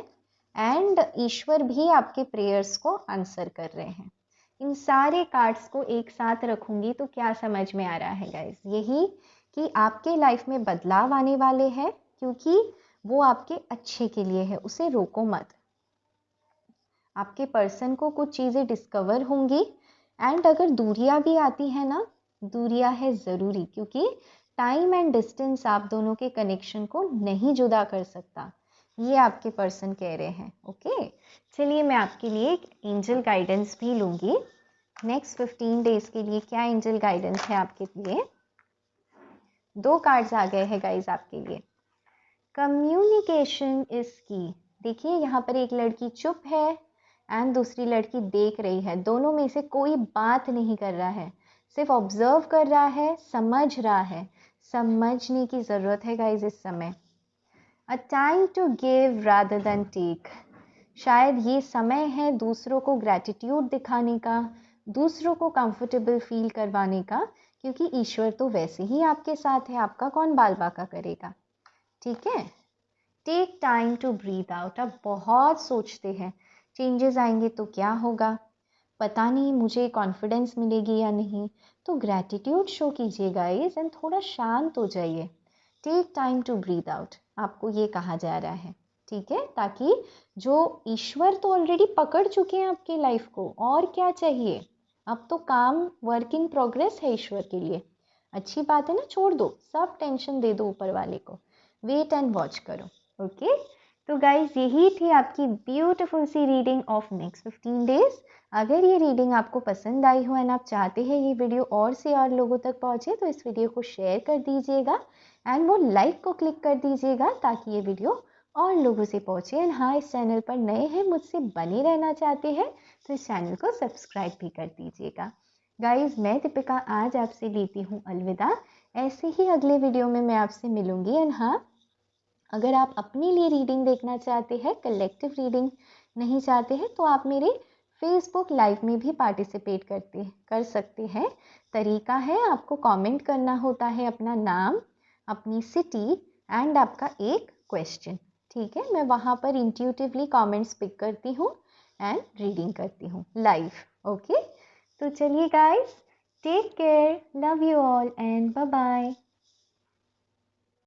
एंड ईश्वर भी आपके प्रेयर्स को आंसर कर रहे हैं। इन सारे कार्ड्स को एक साथ रखूंगी तो क्या समझ में आ रहा है गाइस? यही कि आपके लाइफ में बदलाव आने वाले हैं, क्योंकि वो आपके अच्छे के लिए है, उसे रोको मत। आपके पर्सन को कुछ चीज़ें डिस्कवर होंगी, एंड अगर दूरियां भी आती है ना, दूरियां है ज़रूरी, क्योंकि टाइम एंड डिस्टेंस आप दोनों के कनेक्शन को नहीं जुदा कर सकता, ये आपके पर्सन कह रहे हैं। ओके, चलिए मैं आपके लिए एक एंजल गाइडेंस भी लूँगी। नेक्स्ट 15 डेज के लिए क्या एंजल गाइडेंस है आपके लिए? 2 कार्ड्स आ गए हैं गाइज आपके लिए। कम्युनिकेशन इज की। देखिए यहाँ पर एक लड़की चुप है एंड दूसरी लड़की देख रही है। दोनों में से कोई बात नहीं कर रहा है, सिर्फ ऑब्जर्व कर रहा है, समझ रहा है। समझने की ज़रूरत है गाइज इस समय। A time to give rather than take. शायद ये समय है दूसरों को ग्रैटिट्यूड दिखाने का, दूसरों को कंफर्टेबल फील करवाने का, क्योंकि ईश्वर तो वैसे ही आपके साथ है, आपका कौन बाल बाका करेगा। ठीक है, take time to breathe out. अब बहुत सोचते हैं चेंजेस आएंगे तो क्या होगा, पता नहीं मुझे कॉन्फिडेंस मिलेगी या नहीं, तो ग्रैटिट्यूड शो कीजिए गाइस एंड थोड़ा शांत हो जाइए। Take time to breathe out, आपको ये कहा जा रहा है। ठीक है, ताकि जो ईश्वर तो ऑलरेडी पकड़ चुके हैं आपकी लाइफ को, और क्या चाहिए, अब तो काम वर्क इन प्रोग्रेस है ईश्वर के लिए। अच्छी बात है ना, छोड़ दो सब टेंशन, दे दो ऊपर वाले को, वेट एंड वॉच करो। ओके, तो गाइज यही थी आपकी ब्यूटीफुल सी रीडिंग ऑफ नेक्स्ट 15 डेज। अगर ये रीडिंग आपको पसंद आई हो एंड आप चाहते हैं ये वीडियो और से और लोगों तक पहुंचे, तो इस वीडियो को शेयर कर दीजिएगा एंड वो लाइक को क्लिक कर दीजिएगा, ताकि ये वीडियो और लोगों से पहुंचे। एंड हाँ, इस चैनल पर नए हैं, मुझसे बने रहना चाहते हैं, तो इस चैनल को सब्सक्राइब भी कर दीजिएगा। गाइज मैं दीपिका आज आपसे लेती हूँ अलविदा। ऐसे ही अगले वीडियो में मैं आपसे मिलूंगी। एंड हाँ, अगर आप अपने लिए रीडिंग देखना चाहते हैं, कलेक्टिव रीडिंग नहीं चाहते हैं, तो आप मेरे फेसबुक लाइव में भी पार्टिसिपेट कर सकते हैं। तरीका है, आपको कमेंट करना होता है अपना नाम, अपनी सिटी एंड आपका एक क्वेश्चन। ठीक है, मैं वहाँ पर इंट्यूटिवली कमेंट्स पिक करती हूँ एंड रीडिंग करती हूँ लाइव। ओके, तो चलिए guys, take care, love you all and bye bye.